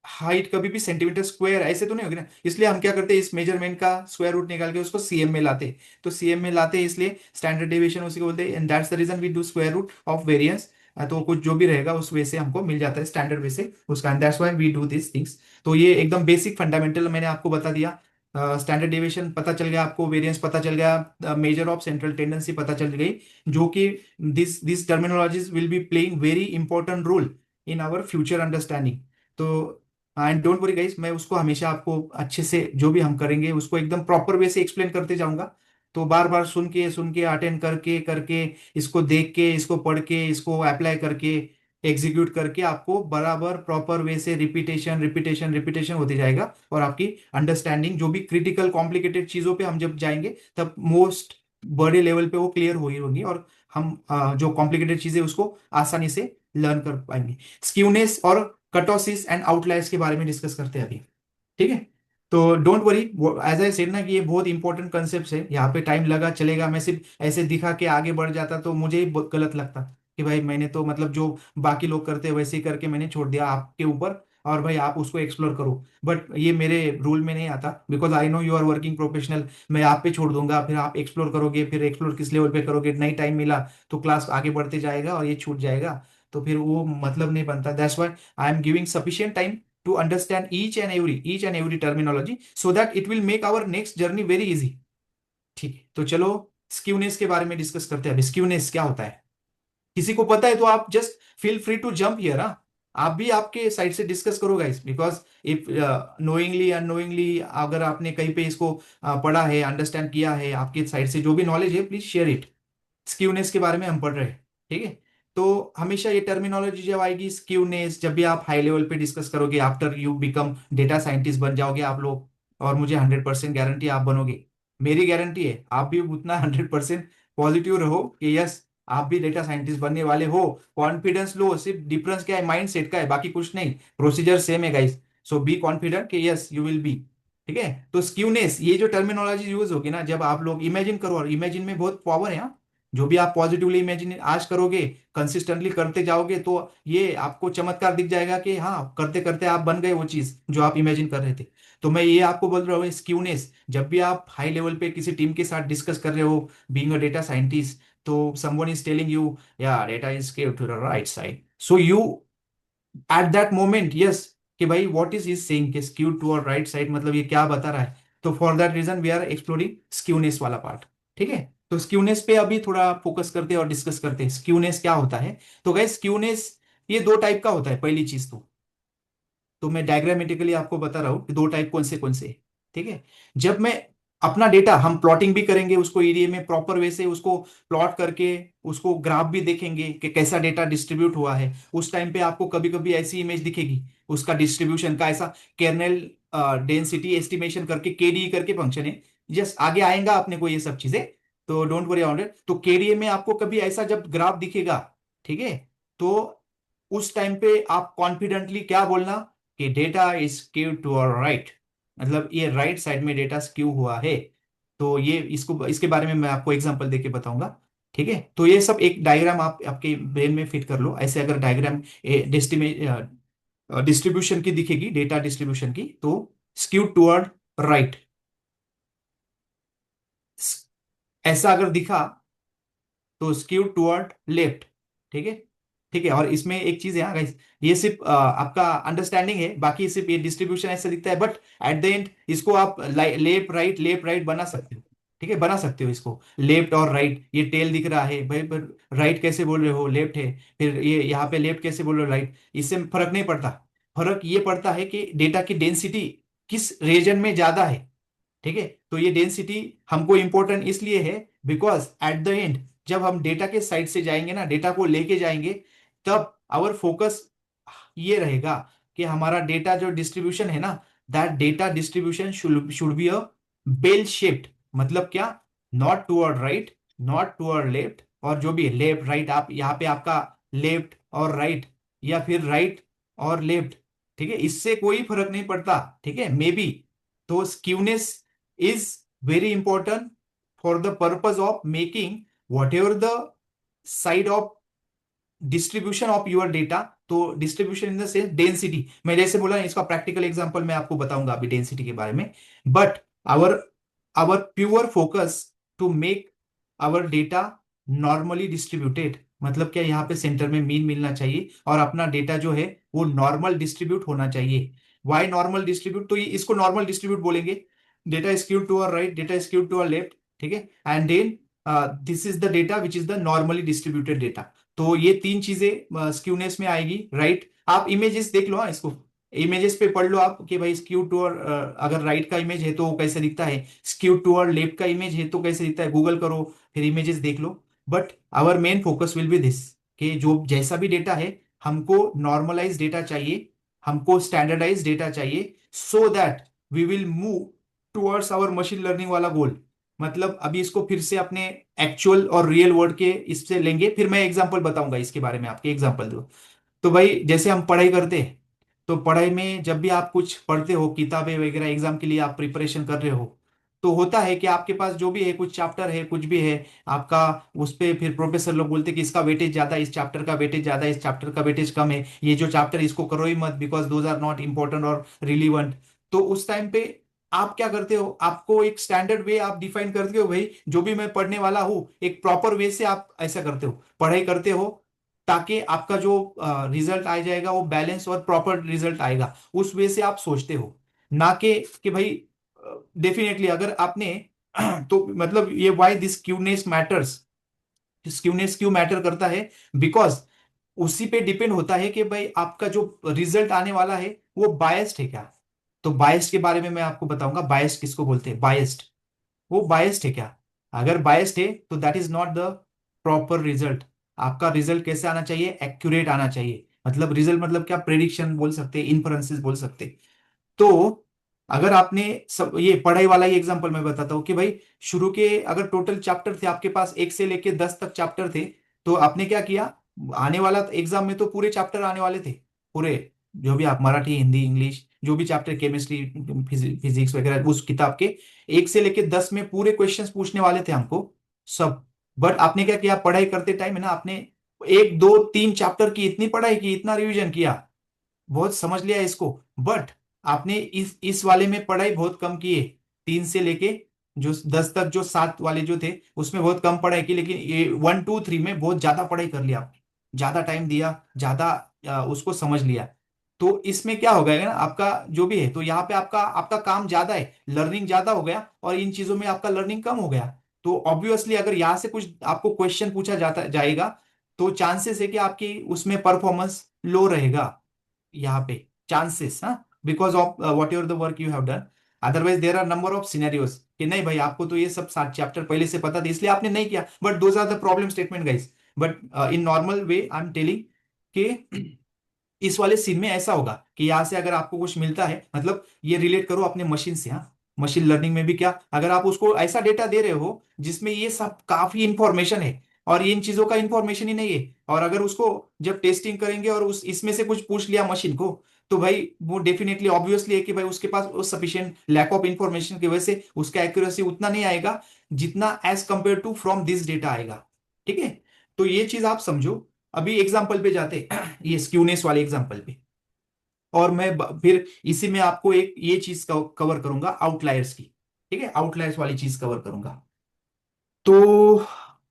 height कभी भी सेंटीमीटर स्क्वायर ऐसे तो नहीं होगी ना, इसलिए हम क्या करते हैं, इस मेजरमेंट का स्क्वायर रूट निकाल के उसको सीएम में लाते हैं। तो सीएम में लाते हैं इसलिए स्टैंडर्ड डेविएशन उसी को बोलते हैं, and that's the reason we do square root of variance. तो कुछ जो भी रहेगा उस वे से हमको मिल जाता है, स्टैंडर्ड वे से उसका, and that's why we do this things. तो ये एकदम बेसिक फंडामेंटल मैंने आपको बता दिया। स्टैंडर्ड डेविएशन पता चल गया आपको, वेरिएंस पता चल गया, मेजर ऑफ सेंट्रल टेंडेंसी पता चल गई, जो कि this terminologies will be playing very important role in our future understanding. तो एंड डोंट वरी गाइस, मैं उसको हमेशा आपको अच्छे से जो भी हम करेंगे उसको एकदम प्रॉपर वे से एक्सप्लेन करते जाऊंगा। तो बार बार सुन के अटेंड करके करके, इसको देख के, इसको पढ़ के, इसको अप्लाई करके, एग्जीक्यूट करके, आपको बराबर प्रॉपर वे से रिपीटेशन रिपीटेशन रिपीटेशन होते जाएगा, और आपकी अंडरस्टैंडिंग जो भी क्रिटिकल कॉम्प्लिकेटेड चीजों पे हम जब जाएंगे तब मोस्ट बड़े लेवल पे वो क्लियर हो ही होगी, और हम जो कॉम्प्लिकेटेड चीजें उसको आसानी से लर्न कर पाएंगे। स्क्यूनेस और कटोसिस एंड आउटलायर्स के बारे में डिस्कस करते हैं अभी। ठीक है, तो don't worry, as I said ना कि ये बहुत इंपॉर्टेंट कंसेप्ट है, यहाँ पे टाइम लगा चलेगा, मैं सिर्फ ऐसे दिखा के आगे बढ़ जाता तो मुझे ही बहुत गलत लगता कि भाई मैंने तो मतलब जो बाकी लोग करते हैं वैसे ही करके मैंने छोड़ दिया आपके ऊपर, और भाई आप उसको एक्सप्लोर करो, बट ये मेरे रूल में नहीं आता, because I know you are working professional. मैं आप पे छोड़ दूंगा, फिर आप एक्सप्लोर करोगे, फिर एक्सप्लोर किस लेवल पे करोगे, नहीं टाइम मिला तो क्लास आगे बढ़ते जाएगा और ये छूट जाएगा, तो फिर वो मतलब नहीं बनता। That's why I am giving sufficient time to understand each and every terminology so that it will make our next journey very easy। ठीक है, तो चलो स्क्यूनेस के बारे में डिस्कस करते हैं। अभी स्क्यूनेस क्या होता है, किसी को पता है तो आप just feel free to jump here. आप भी आपके साइड से डिस्कस करो guys, because if knowingly unknowingly अगर आपने कहीं पे इसको पढ़ा है, अंडरस्टैंड किया है, आपके साइड से जो भी नॉलेज है प्लीज शेयर इट। स्क्यूनेस के बारे में हम पढ़ रहे हैं, ठीक है। तो हमेशा ये टर्मिनोलॉजी जब आएगी स्क्यूनेस, जब भी आप हाई लेवल पे डिस्कस करोगे, after you become data scientist बन जाओगे आप लोग, और मुझे 100% गारंटी आप बनोगे, मेरी गारंटी है, आप भी उतना 100% पॉजिटिव रहो कि यस आप भी डेटा साइंटिस्ट बनने वाले हो। कॉन्फिडेंस लो, सिर्फ डिफरेंस क्या है, माइंड सेट का है, बाकी कुछ नहीं, प्रोसीजर सेम है गाइस। सो बी कॉन्फिडेंट कि यस यू विल बी, ठीक है। तो स्क्यूनेस ये जो टर्मिनोलॉजी यूज होगी ना, जब आप लोग इमेजिन करो, और इमेजिन में बहुत पावर है, हाँ। जो भी आप पॉजिटिवली इमेजिन आज करोगे, कंसिस्टेंटली करते जाओगे, तो ये आपको चमत्कार दिख जाएगा कि हाँ करते करते आप बन गए वो चीज जो आप इमेजिन कर रहे थे। तो मैं ये आपको बोल रहा हूँ स्क्यूनेस, जब भी आप हाई लेवल पे किसी टीम के साथ डिस्कस कर रहे हो बीइंग अ डेटा साइंटिस्ट, तो समवन इज टेलिंग यू या data is skewed to the right side, so you at that moment yes कि भाई व्हाट इज सेइंग कि स्क्यूड टू और राइट साइड, मतलब ये क्या बता रहा है। तो for that reason we are exploring skewness वाला पार्ट, ठीक है। तो स्क्यूनेस पे अभी थोड़ा फोकस करते हैं और डिस्कस करते हैं स्क्यूनेस क्या होता है। तो गाइस स्क्यूनेस ये दो टाइप का होता है। पहली चीज तो मैं डायग्रामेटिकली आपको बता रहा हूं कि दो टाइप कौन से, ठीक है। जब मैं अपना डेटा, हम प्लॉटिंग भी करेंगे उसको ईडीए में प्रॉपर वे से, उसको प्लॉट करके उसको ग्राफ भी देखेंगे कि कैसा डेटा डिस्ट्रीब्यूट हुआ है। उस टाइम पे आपको कभी कभी ऐसी इमेज दिखेगी उसका डिस्ट्रीब्यूशन का, ऐसा केर्नेल डेंसिटी एस्टिमेशन करके केडीई करके फंक्शन है, जस्ट आगे आएगा अपने को ये सब चीजें, तो डोंट वरी अबाउट इट। तो केडीए में आपको कभी ऐसा जब ग्राफ दिखेगा, ठीक है, तो उस टाइम पे आप कॉन्फिडेंटली क्या बोलना कि data is skew to our right, मतलब ये राइट साइड में डेटा स्क्यू हुआ है। तो ये इसको इसके बारे में मैं आपको एग्जांपल देके बताऊंगा, ठीक है। तो ये सब एक डायग्राम आप आपके ब्रेन में फिट कर लो, ऐसे अगर डायग्राम डिस्ट्रीब्यूशन की दिखेगी, डेटा डिस्ट्रीब्यूशन की, तो स्क्यू टुवर्ड राइट, ऐसा अगर दिखा तो स्क्यू टुवर्ड लेफ्ट, ठीक है। ठीक है, और इसमें एक चीज है हाँ गाइस, ये सिर्फ आपका अंडरस्टैंडिंग है, बाकी सिर्फ ये डिस्ट्रीब्यूशन ऐसा दिखता है, बट एट द एंड इसको आप लेफ्ट राइट बना सकते हो, ठीक है, बना सकते हो इसको लेफ्ट और राइट। ये टेल दिख रहा है भाई, पर राइट कैसे बोल रहे हो, लेफ्ट है, फिर ये यहाँ पे लेफ्ट कैसे बोल रहे हो, राइट, इससे फर्क नहीं पड़ता। फर्क ये पड़ता है कि डेटा की डेंसिटी किस रीजन में ज्यादा है, ठीक है। तो ये डेंसिटी हमको इंपॉर्टेंट इसलिए है बिकॉज एट द एंड जब हम डेटा के साइड से जाएंगे ना, डेटा को लेके जाएंगे, तब आवर फोकस ये रहेगा कि हमारा डेटा जो डिस्ट्रीब्यूशन है ना, that data distribution should be a bell shaped, मतलब क्या, not toward right, not toward left, और जो भी लेफ्ट राइट, आप यहाँ पे आपका लेफ्ट और राइट, या फिर राइट और लेफ्ट, ठीक है, इससे कोई फर्क नहीं पड़ता, ठीक है, मे बी। तो skewness is very important for the purpose of making whatever the side of distribution of your data। तो distribution in the sense density, मैं जैसे बोला इसका प्रैक्टिकल एग्जांपल मैं आपको बताऊंगा अभी डेंसिटी के बारे में, but our our pure focus to make our data normally distributed, मतलब क्या, यहाँ पे सेंटर में मीन मिलना चाहिए और अपना डेटा जो है वो नॉर्मल डिस्ट्रीब्यूट होना चाहिए। वाई नॉर्मल डिस्ट्रीब्यूट, तो ये इसको नॉर्मल डिस्ट्रीब्यूट बोलेंगे, data skewed to our right, data skewed to our left, ठीक है, and then this is the data which is the normally distributed data. तो ये तीन चीजें स्क्यूनेस में आएगी, राइट। आप इमेजेस देख लो, हाँ, इसको इमेजेस पे पढ़ लो आप कि भाई स्क्यू टू और अगर राइट का इमेज है तो वो कैसे दिखता है, स्क्यू टू और लेफ्ट का इमेज है तो कैसे दिखता है, गूगल करो फिर इमेजेस देख लो। But our main focus will be this कि जो जैसा भी डेटा है हमको नॉर्मलाइज डेटा चाहिए, हमको स्टैंडर्डाइज डेटा चाहिए, so that we will move towards our machine learning वाला गोल। मतलब अभी इसको फिर से अपने एक्चुअल और रियल वर्ल्ड के इससे लेंगे, फिर मैं एग्जांपल बताऊंगा इसके बारे में, आपके एग्जांपल दो। तो भाई जैसे हम पढ़ाई करते हैं, तो पढ़ाई में जब भी आप कुछ पढ़ते हो, किताबें वगैरह एग्जाम के लिए आप प्रिपरेशन कर रहे हो, तो होता है कि आपके पास जो भी है, कुछ चैप्टर है, कुछ भी है आपका, उस पे फिर प्रोफेसर लोग बोलते हैं कि इसका वेटेज ज्यादा है, इस चैप्टर का वेटेज ज्यादा है, इस चैप्टर का वेटेज कम है, ये जो चैप्टर इसको करो ही मत because those are not important और रिलीवेंट। तो उस टाइम पे आप क्या करते हो, आपको एक स्टैंडर्ड वे आप डिफाइन करते हो, भाई जो भी मैं पढ़ने वाला हूं एक प्रॉपर वे से आप ऐसा करते हो, पढ़ाई करते हो, ताकि आपका जो रिजल्ट आ जाएगा वो बैलेंस और प्रॉपर रिजल्ट आएगा, उस वे से आप सोचते हो, ना कि भाई डेफिनेटली अगर आपने तो मतलब ये व्हाई दिस क्यूनेस मैटर्स, स्क्यूनेस क्यों मैटर करता है, बिकॉज उसी पे डिपेंड होता है कि भाई आपका जो रिजल्ट आने वाला है वो बायस्ड है क्या। तो बायस्ड के बारे में मैं आपको बताऊंगा, बायस्ड किसको बोलते हैं, बायस्ड, वो बायस्ड है क्या। अगर बायस्ड है तो that is not the proper result. आपका रिजल्ट कैसे आना चाहिए, एक्यूरेट आना चाहिए। मतलब रिजल्ट मतलब क्या, प्रेडिक्शन बोल सकते हैं, इन्फ्रेंसेस बोल सकते हैं। तो अगर आपने सब ये पढ़ाई वाला ही एग्जांपल मैं बताता हूँ कि भाई शुरू के अगर टोटल चैप्टर थे आपके पास 1 से लेके 10 तक चैप्टर थे, तो आपने क्या किया, आने वाला एग्जाम में तो पूरे चैप्टर आने वाले थे, पूरे जो भी आप मराठी हिंदी इंग्लिश जो भी चैप्टर केमिस्ट्री फिजिक्स वगैरह उस किताब के 1 से लेके 10 में पूरे क्वेश्चंस पूछने वाले थे हमको सब। बट आपने क्या किया, पढ़ाई करते टाइम है ना, आपने 1 2 3 चैप्टर की इतनी पढ़ाई की, इतना रिवीजन किया, बहुत समझ लिया इसको, बट आपने इस वाले में पढ़ाई बहुत कम की है। 3 से लेके जो 10 तक जो 7 वाले जो थे उसमें बहुत कम पढ़ाई की, लेकिन ये 1 2 3 में बहुत ज्यादा पढ़ाई कर लिया आपने, ज्यादा टाइम दिया, ज्यादा उसको समझ लिया। तो इसमें क्या हो गया ना, आपका जो भी है, तो यहाँ पे आपका आपका काम ज्यादा है, लर्निंग ज्यादा हो गया, और इन चीजों में आपका लर्निंग कम हो गया। तो ऑब्वियसली अगर यहाँ से कुछ आपको क्वेश्चन पूछा जाता जाएगा, तो चांसेस है कि आपकी उसमें परफॉर्मेंस लो रहेगा यहाँ पे, चांसेस, हाँ, because of whatever the work you have done. Otherwise there are number of scenarios कि नहीं भाई आपको तो ये सब 7 चैप्टर पहले से पता था इसलिए आपने नहीं किया, but those are the problem statement guys. But in normal way I am telling कि इस वाले सीन में ऐसा होगा कि यहां से अगर आपको कुछ मिलता है, मतलब ये रिलेट करो अपने मशीन से, हाँ, मशीन लर्निंग में भी क्या, अगर आप उसको ऐसा डेटा दे रहे हो जिसमें ये सब काफी इंफॉर्मेशन है और इन चीजों का इंफॉर्मेशन ही नहीं है, और अगर उसको जब टेस्टिंग करेंगे और उस इसमें से कुछ पूछ लिया मशीन को, तो भाई वो डेफिनेटली ऑब्वियसली है कि भाई उसके पास सफिशिएंट लैक ऑफ इंफॉर्मेशन की वजह से उसका एक्यूरेसी उतना नहीं आएगा जितना as compare to from this data आएगा। ठीक है, तो ये चीज आप समझो। अभी एग्जाम्पल पे जाते ये स्क्यूनेस वाले एग्जाम्पल पे, और मैं फिर इसी में आपको एक ये चीज कवर करूंगा आउटलायर्स की। ठीक है, आउटलायर्स वाली चीज कवर करूंगा। तो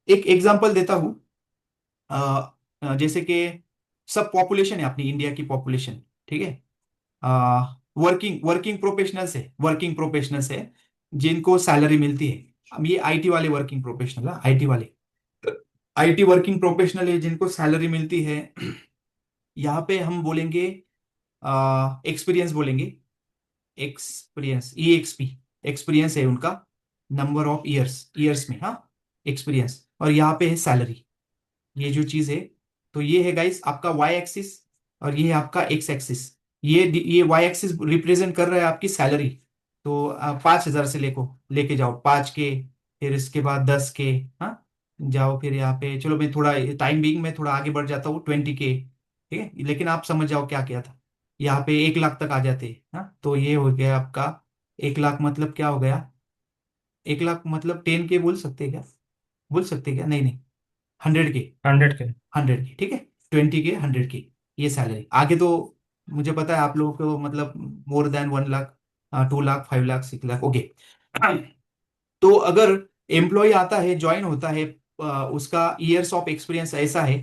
एक एग्जांपल देता हूं, जैसे कि सब पॉपुलेशन है अपनी इंडिया की पॉपुलेशन, ठीक है, वर्किंग वर्किंग प्रोफेशनल्स है, वर्किंग प्रोफेशनल्स है जिनको सैलरी मिलती है। अब ये आईटी वाले वर्किंग प्रोफेशनल है, आईटी वाले, आईटी वर्किंग प्रोफेशनल है जिनको सैलरी मिलती है। यहाँ पे हम बोलेंगे एक्सपीरियंस बोलेंगे, एक्सपीरियंस EXP, एक्सपीरियंस है उनका, नंबर ऑफ ईयर्स, ईयर्स में, हाँ, एक्सपीरियंस, और यहाँ पे है सैलरी, ये जो चीज है। तो ये है गाइस आपका वाई एक्सिस और ये है आपका एक्स एक्सिस। ये वाई एक्सिस रिप्रेजेंट कर रहा है आपकी सैलरी। तो 5,000 से लेके जाओ 5 के, फिर इसके बाद 10 के, हाँ, जाओ फिर यहाँ पे, चलो मैं थोड़ा टाइम बीइंग में थोड़ा आगे बढ़ जाता हूँ 20 के। ठीक है, लेकिन आप समझ जाओ क्या किया था, यहाँ पे 1 लाख तक आ जाते हैं, हाँ। तो ये हो गया आपका 1 लाख, मतलब क्या हो गया, 1 लाख मतलब 10 के बोल सकते हैं क्या, बोल सकते हैं क्या, नहीं नहीं, 100 के, 100 के। 100 के, ठीक है, 20 के, 100 के, ये सैलरी। आगे तो मुझे पता है आप लोगों को मतलब more than 1 lakh, 2 lakh, 5 lakh, 6 lakh, okay. तो अगर एम्प्लॉय आता है, ज्वाइन होता है, उसका ईयर्स ऑफ एक्सपीरियंस ऐसा है,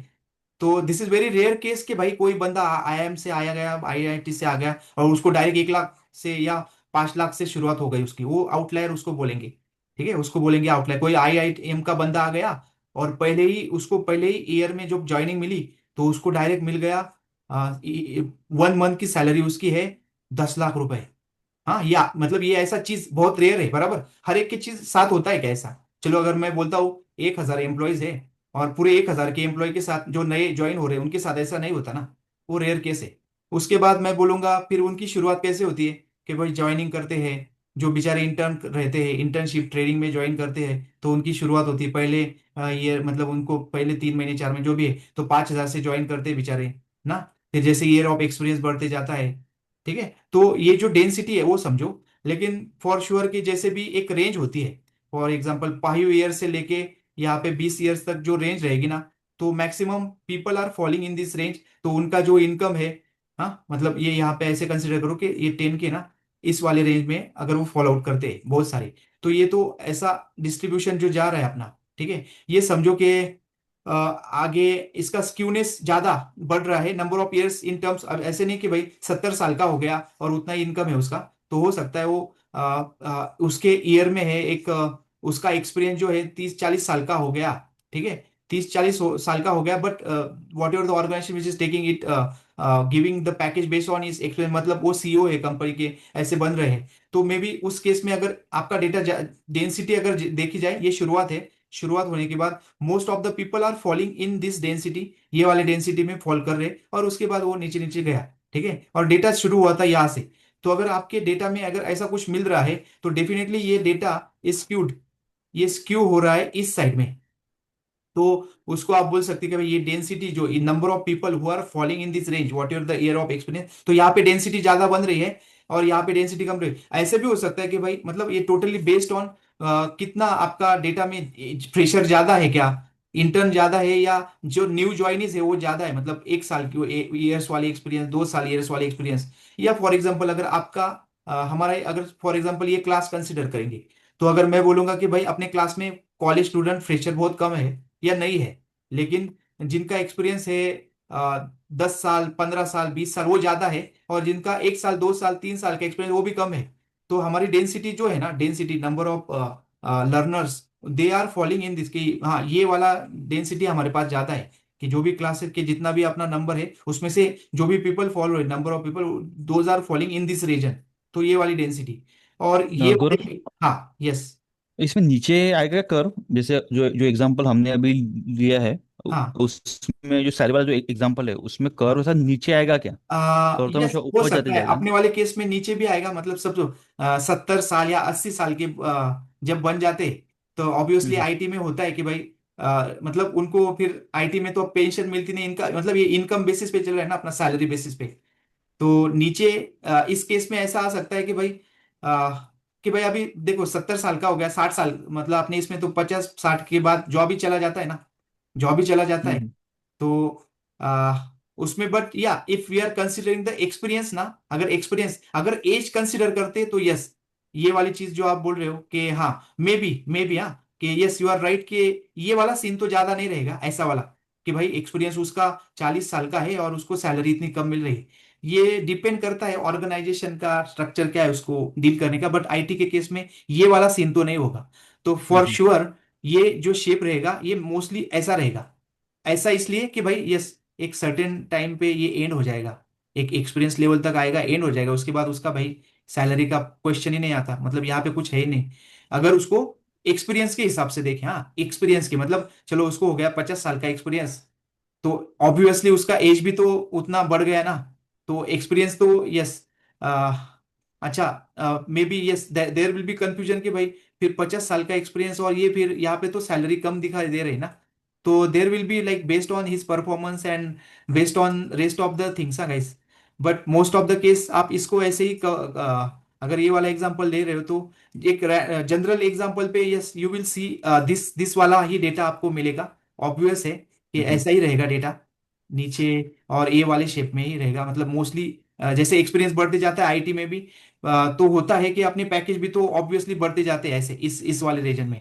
तो this is very rare case कि भाई कोई बंदा IIM से आया गया, IIT से आ गया और उसको डायरेक्ट 1 लाख से या 5 लाख से शुरुआत हो गई उसकी, वो आउटलायर उसको बोलेंगे। ठीक है, उसको बोलेंगे आउटलायर। कोई IIM का बंदा आ गया और पहले ही ईयर में जो ज्वाइनिंग मिली, तो उसको डायरेक्ट मिल गया 1 मंथ की सैलरी उसकी है 10 लाख रुपए। हाँ, या मतलब ये ऐसा चीज बहुत रेयर है, बराबर, हर एक की चीज साथ होता है क्या ऐसा। चलो अगर मैं बोलता हूँ 1,000 एम्प्लॉयज है और पूरे 1,000 के एम्प्लॉय के साथ जो नए ज्वाइन हो रहे हैं उनके साथ ऐसा नहीं होता ना, वो रेयर केस है। उसके बाद मैं बोलूंगा फिर उनकी शुरुआत कैसे होती है कि भाई ज्वाइनिंग करते हैं, जो बेचारे इंटर्न रहते हैं, इंटर्नशिप ट्रेनिंग में ज्वाइन करते हैं, तो उनकी शुरुआत होती है पहले ये मतलब उनको पहले 3 महीने 4 महीने जो भी है, तो 5,000 से ज्वाइन करते हैं बेचारे ना। फिर जैसे ईयर ऑफ एक्सपीरियंस बढ़ते जाता है, ठीक है, तो ये जो डेंसिटी है वो समझो। लेकिन फॉर श्योर कि जैसे भी एक रेंज होती है, फॉर एग्जांपल 5 ईयर से लेके यहाँ पे 20 ईयर्स तक जो रेंज रहेगी ना, तो maximum people are falling in this range. तो उनका जो इनकम है, हाँ, मतलब ये यहाँ पे ऐसे कंसिडर करो कि ये 10 के ना, इस वाले रेंज में अगर वो फॉलो आउट करते हैं बहुत सारे, तो ये तो ऐसा डिस्ट्रीब्यूशन जो जा रहा है अपना, ठीक है, ये समझो कि आगे इसका स्क्यूनेस ज्यादा बढ़ रहा है, number of years in terms. अब ऐसे नहीं कि भाई 70 साल का हो गया और उतना ही इनकम है उसका, तो हो सकता है वो उसके ईयर में है एक उसका एक्सपीरियंस जो है 30 40 साल का हो गया, ठीक है, 30-40 साल का हो गया, but whatever the organization which is taking it, giving the package based on is experience, मतलब वो सीईओ है कंपनी के, ऐसे बन रहे हैं। तो मे बी उस केस में अगर आपका डेटा डेंसिटी अगर देखी जाए, ये शुरुआत है, शुरुआत होने के बाद most of the people are falling in this density, ये वाले डेंसिटी में फॉल कर रहे, और उसके बाद वो नीचे नीचे गया, ठीक है, और डेटा शुरू हुआ था यहाँ से। तो अगर आपके डेटा में अगर ऐसा कुछ मिल रहा है, तो डेफिनेटली ये डेटा स्क्यूड, ये स्क्यू हो रहा है इस साइड में। तो उसको आप बोल सकते हैं कि भाई ये डेंसिटी जो number of people who are falling in this range whatever the year of experience, तो यहाँ पे डेंसिटी ज्यादा बन रही है और यहाँ पे डेंसिटी कम रही है। ऐसे भी हो सकता है कि भाई मतलब ये टोटली बेस्ड ऑन कितना आपका डेटा में प्रेशर ज्यादा है, क्या इंटर्न ज्यादा है, या जो न्यू ज्वाइनिस है वो ज्यादा है, मतलब 1 साल की ईयर्स वाली एक्सपीरियंस, 2 साल ईयर्स वाली एक्सपीरियंस। या फॉर एग्जाम्पल अगर आपका हमारा अगर फॉर एग्जाम्पल ये क्लास कंसिडर करेंगे, तो अगर मैं बोलूंगा कि भाई अपने क्लास में कॉलेज स्टूडेंट फ्रेशर बहुत कम है या नहीं है, लेकिन जिनका एक्सपीरियंस है 10 साल, 15 साल, 20 साल, वो ज्यादा है, और जिनका 1 साल, 2 साल, 3 साल का एक्सपीरियंस वो भी कम है, तो हमारी डेंसिटी जो है ना, density number of learners, they are falling in this, की हाँ ये वाला डेंसिटी हमारे पास ज्यादा है, कि जो भी क्लास के जितना भी अपना नंबर है उसमें से जो भी पीपल फॉलो है, number of people, those are falling in this region. तो ये वाली डेंसिटी, और ये गौरव, हाँ यस, इसमें नीचे आएगा कर्व, जैसे जो जो एग्जांपल हमने अभी लिया है, हाँ उसमें जो सारे वाला जो एग्जांपल है उसमें कर्व ऐसा नीचे आएगा क्या? कर्व तो यस, हमेशा हो ऊपर सकता जाते है जाएगा ना? अपने वाले केस में नीचे भी आएगा, मतलब सब जो 70 साल या 80 साल के जब बन जाते, तो ऑब्वियसली हम्म आईटी में होता है कि भाई मतलब उनको फिर आईटी में तो पेंशन मिलती नहीं, इनका मतलब ये इनकम बेसिस पे चल रहा है ना, अपना सैलरी बेसिस पे। तो नीचे इस केस में ऐसा आ सकता है कि भाई अभी देखो 70 साल का हो गया, 60 साल, मतलब आपने इसमें तो 50-60 के बाद जॉब ही चला जाता है ना, जॉब ही चला जाता है। हम्म तो आ, उसमें बट या if we are considering the experience ना, अगर एक्सपीरियंस अगर एज कंसिडर करते तो यस, ये वाली चीज जो आप बोल रहे हो कि हाँ मे बी हाँ, कि यस यू आर राइट, कि ये वाला सीन तो ज्यादा नहीं रहेगा ऐसा वाला, कि भाई एक्सपीरियंस उसका 40 साल का है और उसको सैलरी इतनी कम मिल रही है। ये डिपेंड करता है ऑर्गेनाइजेशन का स्ट्रक्चर क्या है उसको डील करने का, बट आईटी के केस में ये वाला सीन तो नहीं होगा। तो फॉर हम्म श्योर ये जो शेप रहेगा ये मोस्टली ऐसा रहेगा। ऐसा इसलिए कि भाई यस एक सर्टेन टाइम पे ये एंड हो जाएगा, एक एक्सपीरियंस लेवल तक आएगा, एंड हो जाएगा, उसके बाद उसका भाई सैलरी का क्वेश्चन ही नहीं आता, मतलब यहाँ पे कुछ है ही नहीं। अगर उसको एक्सपीरियंस के हिसाब से देखें, हाँ एक्सपीरियंस के मतलब चलो उसको हो गया 50 साल का एक्सपीरियंस, तो ऑब्वियसली उसका एज भी तो उतना बढ़ गया ना, तो एक्सपीरियंस तो यस, अच्छा maybe yes there will be confusion कि भाई फिर 50 साल का एक्सपीरियंस और ये फिर यहाँ पे तो सैलरी कम दिखाई दे रही ना, तो there will be like based on his performance and based on rest of the things guys. But most of the case आप इसको ऐसे ही अगर ये वाला एग्जांपल ले रहे हो, तो एक जनरल एग्जांपल पे yes you will see this वाला ही डेटा आपको मिलेगा, ऑब्वियस है कि हम्म ऐसा ही रहेगा डेटा नीचे, और ये वाले शेप में ही रहेगा, मतलब मोस्टली जैसे एक्सपीरियंस बढ़ते जाता है आईटी में भी, तो होता है कि अपने पैकेज भी तो ऑब्वियसली बढ़ते जाते हैं ऐसे इस वाले रीजन में।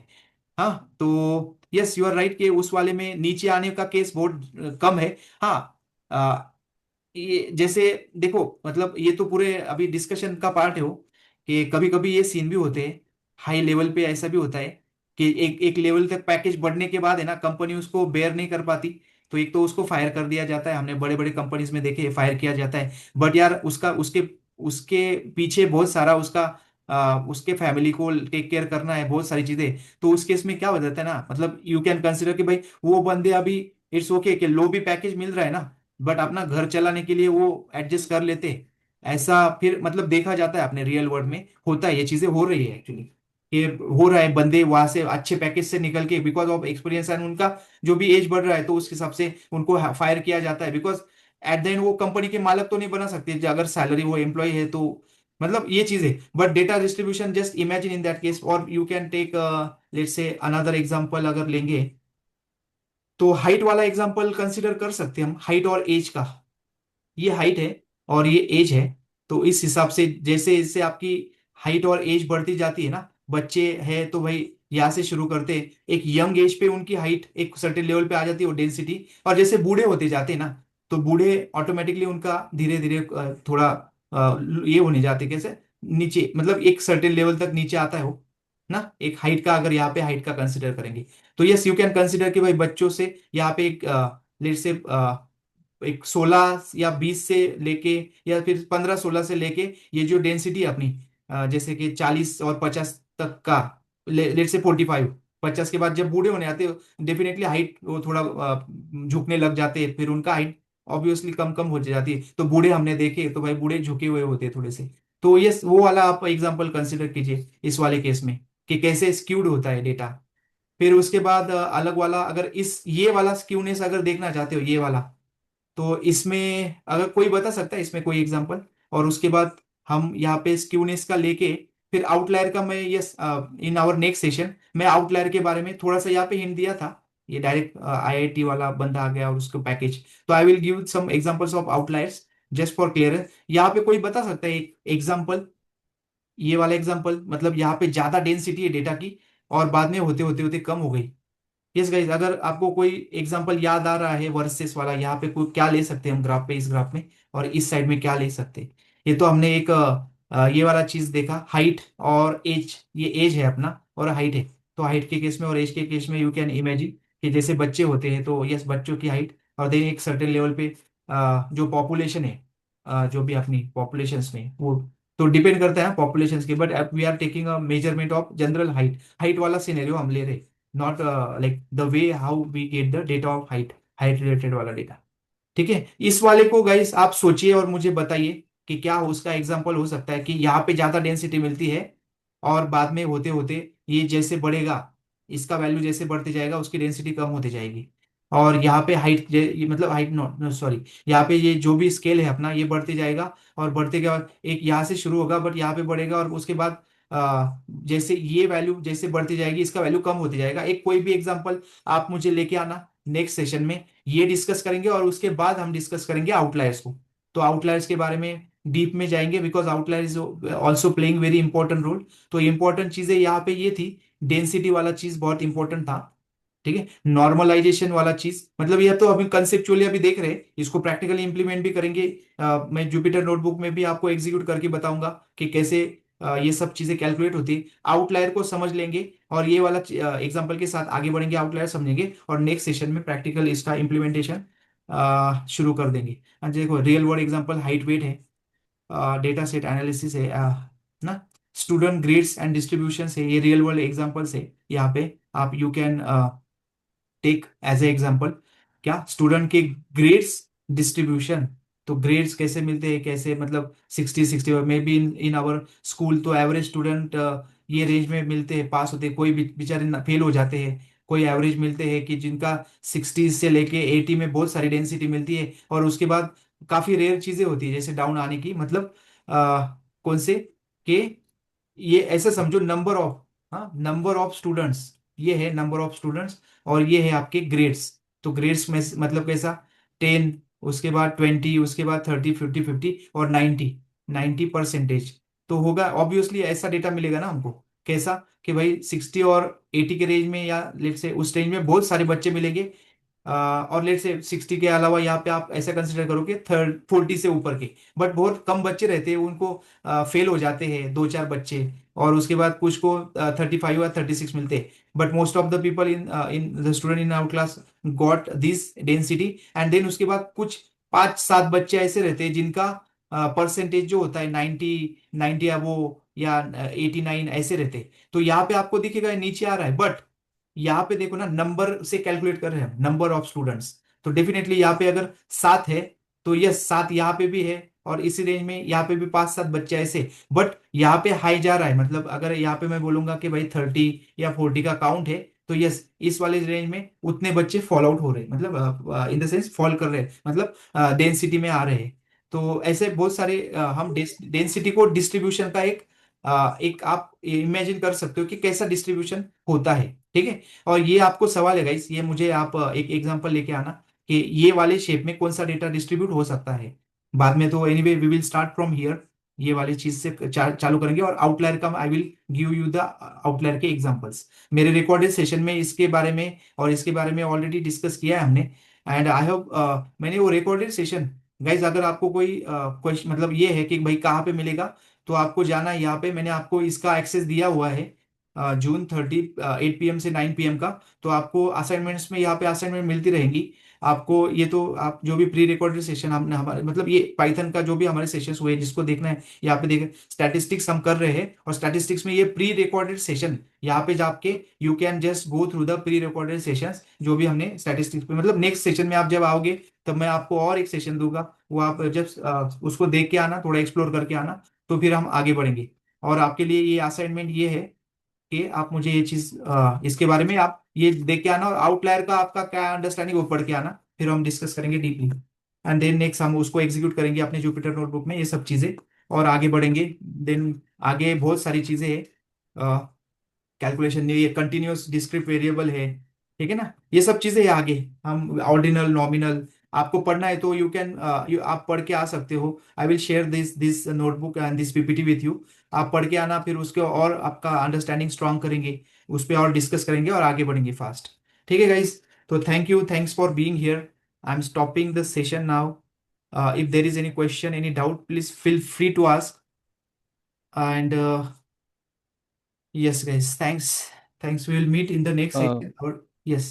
हाँ तो यस यू आर राइट कि उस वाले में नीचे आने का केस बहुत कम है। हाँ ये जैसे देखो मतलब ये तो पूरे अभी डिस्कशन का पार्ट है वो, कि कभी कभी ये सीन भी होते हैं, हाई लेवल पे ऐसा भी होता है कि एक एक लेवल तक पैकेज बढ़ने के बाद है ना कंपनी उसको बेयर नहीं कर पाती, तो एक तो उसको फायर कर दिया जाता है, हमने बड़े बड़े कंपनीज में देखे फायर किया जाता है। बट यार उसका उसके उसके पीछे बहुत सारा उसका उसके फैमिली को टेक केयर करना है, बहुत सारी चीजें। तो उस केस में क्या हो जाता है ना, मतलब यू कैन कंसिडर कि भाई वो बंदे अभी इट्स ओके कि लो भी पैकेज मिल रहा है ना, बट अपना घर चलाने के लिए वो एडजस्ट कर लेते, ऐसा फिर मतलब देखा जाता है अपने रियल वर्ल्ड में, होता है, ये चीजें हो रही है एक्चुअली, ये हो रहा है, बंदे वहां से अच्छे पैकेज से निकल के बिकॉज ऑफ एक्सपीरियंस एंड उनका जो भी एज बढ़ रहा है, तो उस हिसाब से उनको फायर किया जाता है, बिकॉज एट द एंड वो कंपनी के मालक तो नहीं बना सकते अगर सैलरी वो एम्प्लॉय है तो, मतलब ये चीज है। But data distribution just imagine in that case, और you can take let's say another example अगर लेंगे, तो हाइट वाला एग्जांपल कंसिडर कर सकते हैं हम, हाइट और एज का। ये हाइट है और ये एज है, तो इस हिसाब से जैसे जैसे आपकी हाइट और एज बढ़ती जाती है ना, बच्चे हैं तो भाई यहाँ से शुरू करते हैं, एक यंग एज पे उनकी हाइट एक सर्टेन लेवल पे आ जाती है वो डेंसिटी, और जैसे बूढ़े होते जाते हैं ना, तो बूढ़े ऑटोमेटिकली उनका धीरे धीरे थोड़ा ये होने जाते कैसे नीचे, मतलब एक सर्टेन लेवल तक नीचे आता है वो, ना, एक हाइट का, अगर यहाँ पे हाइट का कंसिडर करेंगे तो यस यू कैन कंसिडर कि भाई बच्चों से यहाँ पे एक लेट से एक 16 या 20 से लेके या फिर 15-16 से लेके ये जो डेंसिटी है अपनी जैसे कि 40 और 50 तक का, लेट से 45, 50 के बाद जब बूढ़े होने आते हैं डेफिनेटली हाइट वो थोड़ा झुकने लग जाते हैं, फिर उनका हाइट ऑब्वियसली कम कम हो जाती है, तो बूढ़े हमने देखे तो भाई बूढ़े झुके हुए होते हैं थोड़े से। तो ये वो वाला आप एग्जांपल कंसिडर कीजिए इस वाले केस में कि कैसे स्क्यूड होता है डेटा। फिर उसके बाद अलग वाला, अगर इस ये वाला स्क्यूनेस अगर देखना चाहते हो ये वाला, तो इसमें अगर कोई बता सकता है इसमें कोई एग्जांपल, और उसके बाद हम यहाँ पे स्क्यूनेस का लेके फिर आउटलायर का, मैं yes in our next session मैं आउटलायर के बारे में थोड़ा सा यहाँ पे हिंट दिया था, ये डायरेक्ट आईआईटी वाला बंदा आ गया और उसको पैकेज, तो I will give some examples of outliers just for clear. यहाँ पे कोई बता सकता है एक एग्जांपल, ये वाला एग्जांपल, मतलब यहाँ पे ज्यादा डेंसिटी है डेटा की और बाद में होते होते होते कम हो गई। यस गाइस, अगर आपको कोई एग्जांपल याद आ रहा है वर्सेस वाला, यहाँ पे कोई क्या ले सकते हैं हम ग्राफ पे, इस ग्राफ में और इस साइड में क्या ले सकते हैं। ये तो हमने एक ये वाला चीज देखा, हाइट और एज, ये एज है अपना और हाइट है। तो हाइट के केस में और एज के केस में यू कैन इमेजिन कि जैसे बच्चे होते हैं तो यस बच्चों की हाइट, और देन एक सर्टेन लेवल पे जो पॉपुलेशन है, जो भी अपनी पॉपुलेशंस में वो, तो डिपेंड करता है पॉपुलेशंस के, but we are taking a measurement of general height, height वाला सिनेरियो हम ले रहे, not like the way how we get the data of height, height related वाला डेटा। ठीक है, इस वाले को गाइस आप सोचिए और मुझे बताइए कि क्या उसका एग्जांपल हो सकता है कि यहाँ पे ज्यादा डेंसिटी मिलती है और बाद में होते होते ये जैसे बढ़ेगा, इसका वैल्यू जैसे बढ़ते जाएगा उसकी डेंसिटी कम होती जाएगी, और यहाँ पे हाइट, ये मतलब हाइट नॉट सॉरी, यहाँ पे ये जो भी स्केल है अपना ये बढ़ते जाएगा, और बढ़ते के बाद एक यहाँ से शुरू होगा बट यहाँ पे बढ़ेगा, और उसके बाद जैसे ये वैल्यू जैसे बढ़ती जाएगी इसका वैल्यू कम होते जाएगा। एक कोई भी एग्जांपल आप मुझे लेके आना नेक्स्ट सेशन में, ये डिस्कस करेंगे और उसके बाद हम डिस्कस करेंगे आउटलायर्स को। तो आउटलायर्स के बारे में डीप में जाएंगे because outlier is also playing very important role. तो इंपॉर्टेंट चीजें यहाँ पे ये थी, डेंसिटी वाला चीज बहुत इंपॉर्टेंट था, ठीक है, नॉर्मलाइजेशन वाला चीज, मतलब ये तो अभी कंसेप्चुअली अभी देख रहे हैं, इसको प्रैक्टिकली इंप्लीमेंट भी करेंगे। मैं जुपिटर नोटबुक में भी आपको एग्जीक्यूट करके बताऊंगा कि कैसे ये सब चीजें कैलकुलेट होती है, आउटलायर को समझ लेंगे और ये वाला एग्जांपल के साथ आगे बढ़ेंगे, आउटलायर समझेंगे और नेक्स्ट सेशन में प्रैक्टिकल इसका इम्प्लीमेंटेशन शुरू कर देंगे। देखो real world example height weight है, डेटा सेट एनालिसिस है, ना, स्टूडेंट ग्रेड्स एंड डिस्ट्रीब्यूशन है, ये रियल वर्ल्ड एग्जांपल्स है। यहाँ पे आप you can take as a example क्या, स्टूडेंट के ग्रेड्स डिस्ट्रीब्यूशन, तो ग्रेड्स कैसे मिलते हैं, कैसे मतलब 60-60 maybe in our school तो एवरेज स्टूडेंट ये रेंज में मिलते हैं, पास होते हैं, कोई बेचारे फेल हो जाते हैं, कोई एवरेज मिलते हैं कि जिनका 60 से लेके 80 में बहुत सारी डेंसिटी मिलती है, और उसके बाद काफी रेयर चीजें होती है जैसे डाउन आने की, मतलब कौन से के, ये ऐसे समझो नंबर ऑफ, हाँ नंबर ऑफ स्टूडेंट्स, ये है नंबर ऑफ स्टूडेंट्स, और ये है आपके ग्रेड्स। तो ग्रेड्स में मतलब कैसा, 10, उसके बाद 20, उसके बाद 30, 50 और 90 तो होगा ऑब्वियसली ऐसा डेटा मिलेगा ना हमको, कैसा कि भाई 60 और 80 के रेंज में, या लेट से उस रेंज में बहुत सारे बच्चे मिलेंगे, और लेट से 60 के अलावा यहाँ पे आप ऐसा कंसिडर करो कि 40 से ऊपर के, बट बहुत कम बच्चे रहते हैं, उनको फेल हो जाते हैं 2-4 बच्चे, और उसके बाद कुछ को 35 या 36 मिलते हैं, but most of the people in in the student in our class got this density, and then उसके बाद कुछ 5-7 बच्चे ऐसे रहते हैं जिनका परसेंटेज जो होता है 90 या वो या 89 ऐसे रहते हैं। तो यहाँ पे आपको दिखेगा नीचे आ रहा है, बट यहाँ पे देखो ना, नंबर से कैलकुलेट कर रहे हैं नंबर ऑफ स्टूडेंट्स, तो डेफिनेटली यहाँ पे अगर 7 है तो यस 7 यहाँ पे भी है, और इसी रेंज में यहाँ पे भी 5-7 बच्चे ऐसे, बट यहाँ पे हाई जा रहा है, मतलब अगर यहाँ पे मैं बोलूंगा कि भाई 30 या 40 का काउंट है, तो यस इस वाले रेंज में उतने बच्चे फॉल आउट हो रहे हैं, मतलब इन द सेंस फॉल कर रहे हैं, मतलब डेंसिटी में आ रहे हैं। तो ऐसे बहुत सारे हम डेंसिटी को डिस्ट्रीब्यूशन का एक आप इमेजिन कर सकते हो कि कैसा डिस्ट्रीब्यूशन होता है, ठीक है। और ये आपको सवाल है गाइस, ये मुझे आप एक एग्जांपल लेके आना कि ये वाले शेप में कौन सा डेटा डिस्ट्रीब्यूट हो सकता है, बाद में तो anyway we will start from here, ये वाली चीज से चालू करेंगे, और आउटलायर का I will give you the outlier के एग्जांपल्स, मेरे रिकॉर्डेड सेशन में इसके बारे में और इसके बारे में ऑलरेडी डिस्कस किया है हमने, एंड आई हैव मैंने वो रिकॉर्डेड सेशन, गाइज अगर आपको कोई क्वेश्चन मतलब ये है कि भाई कहाँ पे मिलेगा, तो आपको जाना है यहाँ पे, मैंने आपको इसका एक्सेस दिया हुआ है, जून 30 8 PM से 9 PM का। तो आपको असाइनमेंट्स में यहाँ पे असाइनमेंट मिलती रहेंगी आपको। ये तो आप जो भी प्री रिकॉर्डेड सेशन हमने हमारे मतलब ये पाइथन का जो भी हमारे सेशंस हुए जिसको देखना है यहाँ पे देखें, स्टैटिस्टिक्स हम कर रहे हैं और स्टैटिस्टिक्स में ये प्री रिकॉर्डेड सेशन यहाँ पे जाके you can just go through the pre recorded sessions जो भी हमने स्टैटिस्टिक्स पे मतलब नेक्स्ट सेशन में आप जब आओगे तब मैं आपको और एक सेशन दूंगा, वो आप जब उसको देख के आना, थोड़ा एक्सप्लोर करके आना, तो फिर हम आगे बढ़ेंगे। और आपके लिए ये असाइनमेंट ये है कि आप मुझे ये चीज इसके बारे में आप ये देख के आना और आउटलायर का आपका क्या अंडरस्टैंडिंग वो पढ़ के आना, फिर हम डिस्कस करेंगे डीपली। एंड देन नेक्स्ट हम उसको एग्जीक्यूट करेंगे अपने जुपिटर नोटबुक में, ये सब चीजें, और आगे बढ़ेंगे। देन आगे बहुत सारी चीजें हैं, कैलकुलेशन, ये कंटिन्यूअस डिस्क्रीट वेरिएबल है, ठीक है ना, ये सब चीजें हैं आगे। हम ऑर्डिनल नॉमिनल आपको पढ़ना है तो यू कैन आप पढ़ के आ सकते हो। I will share this notebook and this PPT with you. आप पढ़ के आना, फिर उसके और आपका अंडरस्टैंडिंग स्ट्रांग करेंगे, उस पर और डिस्कस करेंगे और आगे बढ़ेंगे फास्ट। ठीक है गाइस, तो thank you, thanks for being here. I am stopping the session now. If there is any question, any doubt, please feel free to ask. And yes guys, thanks, we will meet in the next session, or yes।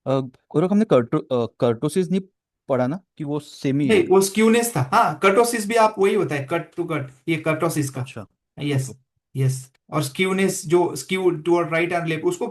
गौरव, हमने kurtosis नहीं पढ़ा ना, कि वो semi नहीं, है? वो skewness था। हाँ, कटोसिस भी आप वही होता है, कट टू कट, ये कटोसिस का। अच्छा। Yes, okay. यस। और स्क्यूनेस जो skew toward right and left, उसको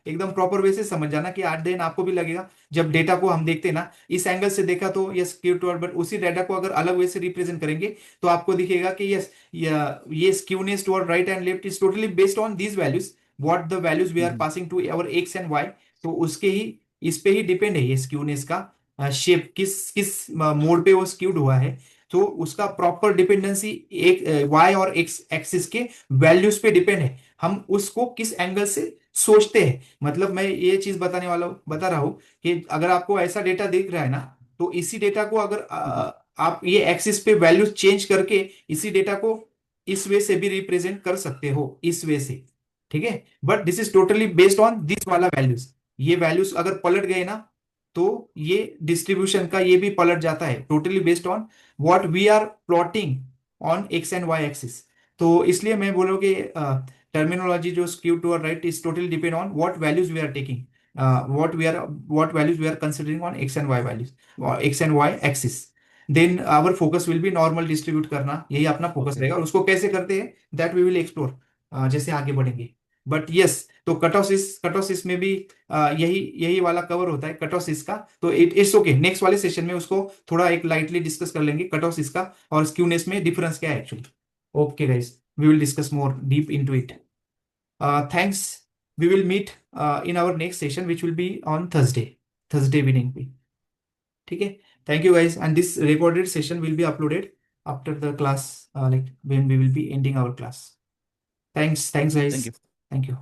एकदम प्रॉपर वे से समझ जाना कि एट देन आपको भी लगेगा जब डेटा को हम देखते हैं ना, इस एंगल से देखा तो यस स्क्यू टुवर्ड, बट उसी डेटा को अगर अलग वे से रिप्रेजेंट करेंगे तो आपको दिखेगा कि यस ये skewness toward right and left is totally based on these values, what the values we are passing to our X and Y. तो उसके ही इस पे ही डिपेंड है ये स्क्यूनेस का शेप, किस किस मोड पे वो स्क्यूड हुआ है। तो उसका प्रॉपर डिपेंडेंसी एक वाई और एक्स एक्सिस के वैल्यूज पे डिपेंड है, हम उसको किस एंगल से सोचते हैं। मतलब मैं ये चीज बता रहा हूं कि अगर आपको ऐसा डेटा दिख रहा है ना, तो इसी डेटा को अगर आप ये एक्सिस पे वैल्यूज चेंज करके इसी डेटा को इस वे से भी रिप्रेजेंट कर सकते हो, इस वे से, ठीक है। But this is totally based on this वाला वैल्यूज। ये वैल्यूज अगर पलट गए ना तो ये डिस्ट्रीब्यूशन का ये भी पलट जाता है, totally based on what we are plotting on X and Y axis. तो इसलिए मैं बोलूँ कि टर्मिनोलॉजी जो स्क्यू टू और right is totally depend on what values we are taking, what values we are considering on X and Y values, X and Y axis. Then our focus will be normal distribute करना, यही अपना focus Okay. रहेगा। और उसको कैसे करते हैं that we will explore जैसे आगे बढ़ेंगे। बट यस, तो कटोसिस में भी यही यही वाला कवर होता है कटोसिस का। तो इट्स ओके, नेक्स्ट वाले सेशन में उसको थोड़ा एक लाइटली डिस्कस कर लेंगे कटोसिस का और स्क्यूनेस में डिफरेंस क्या है actually. Okay guys, we will discuss more deep into it. Thanks, we will meet in our next session which will be on Thursday evening पे, ठीक है। Thank you guys, and this recorded session will be uploaded after the class, like when we will be ending our class. Thanks Thank guys, you. thank you।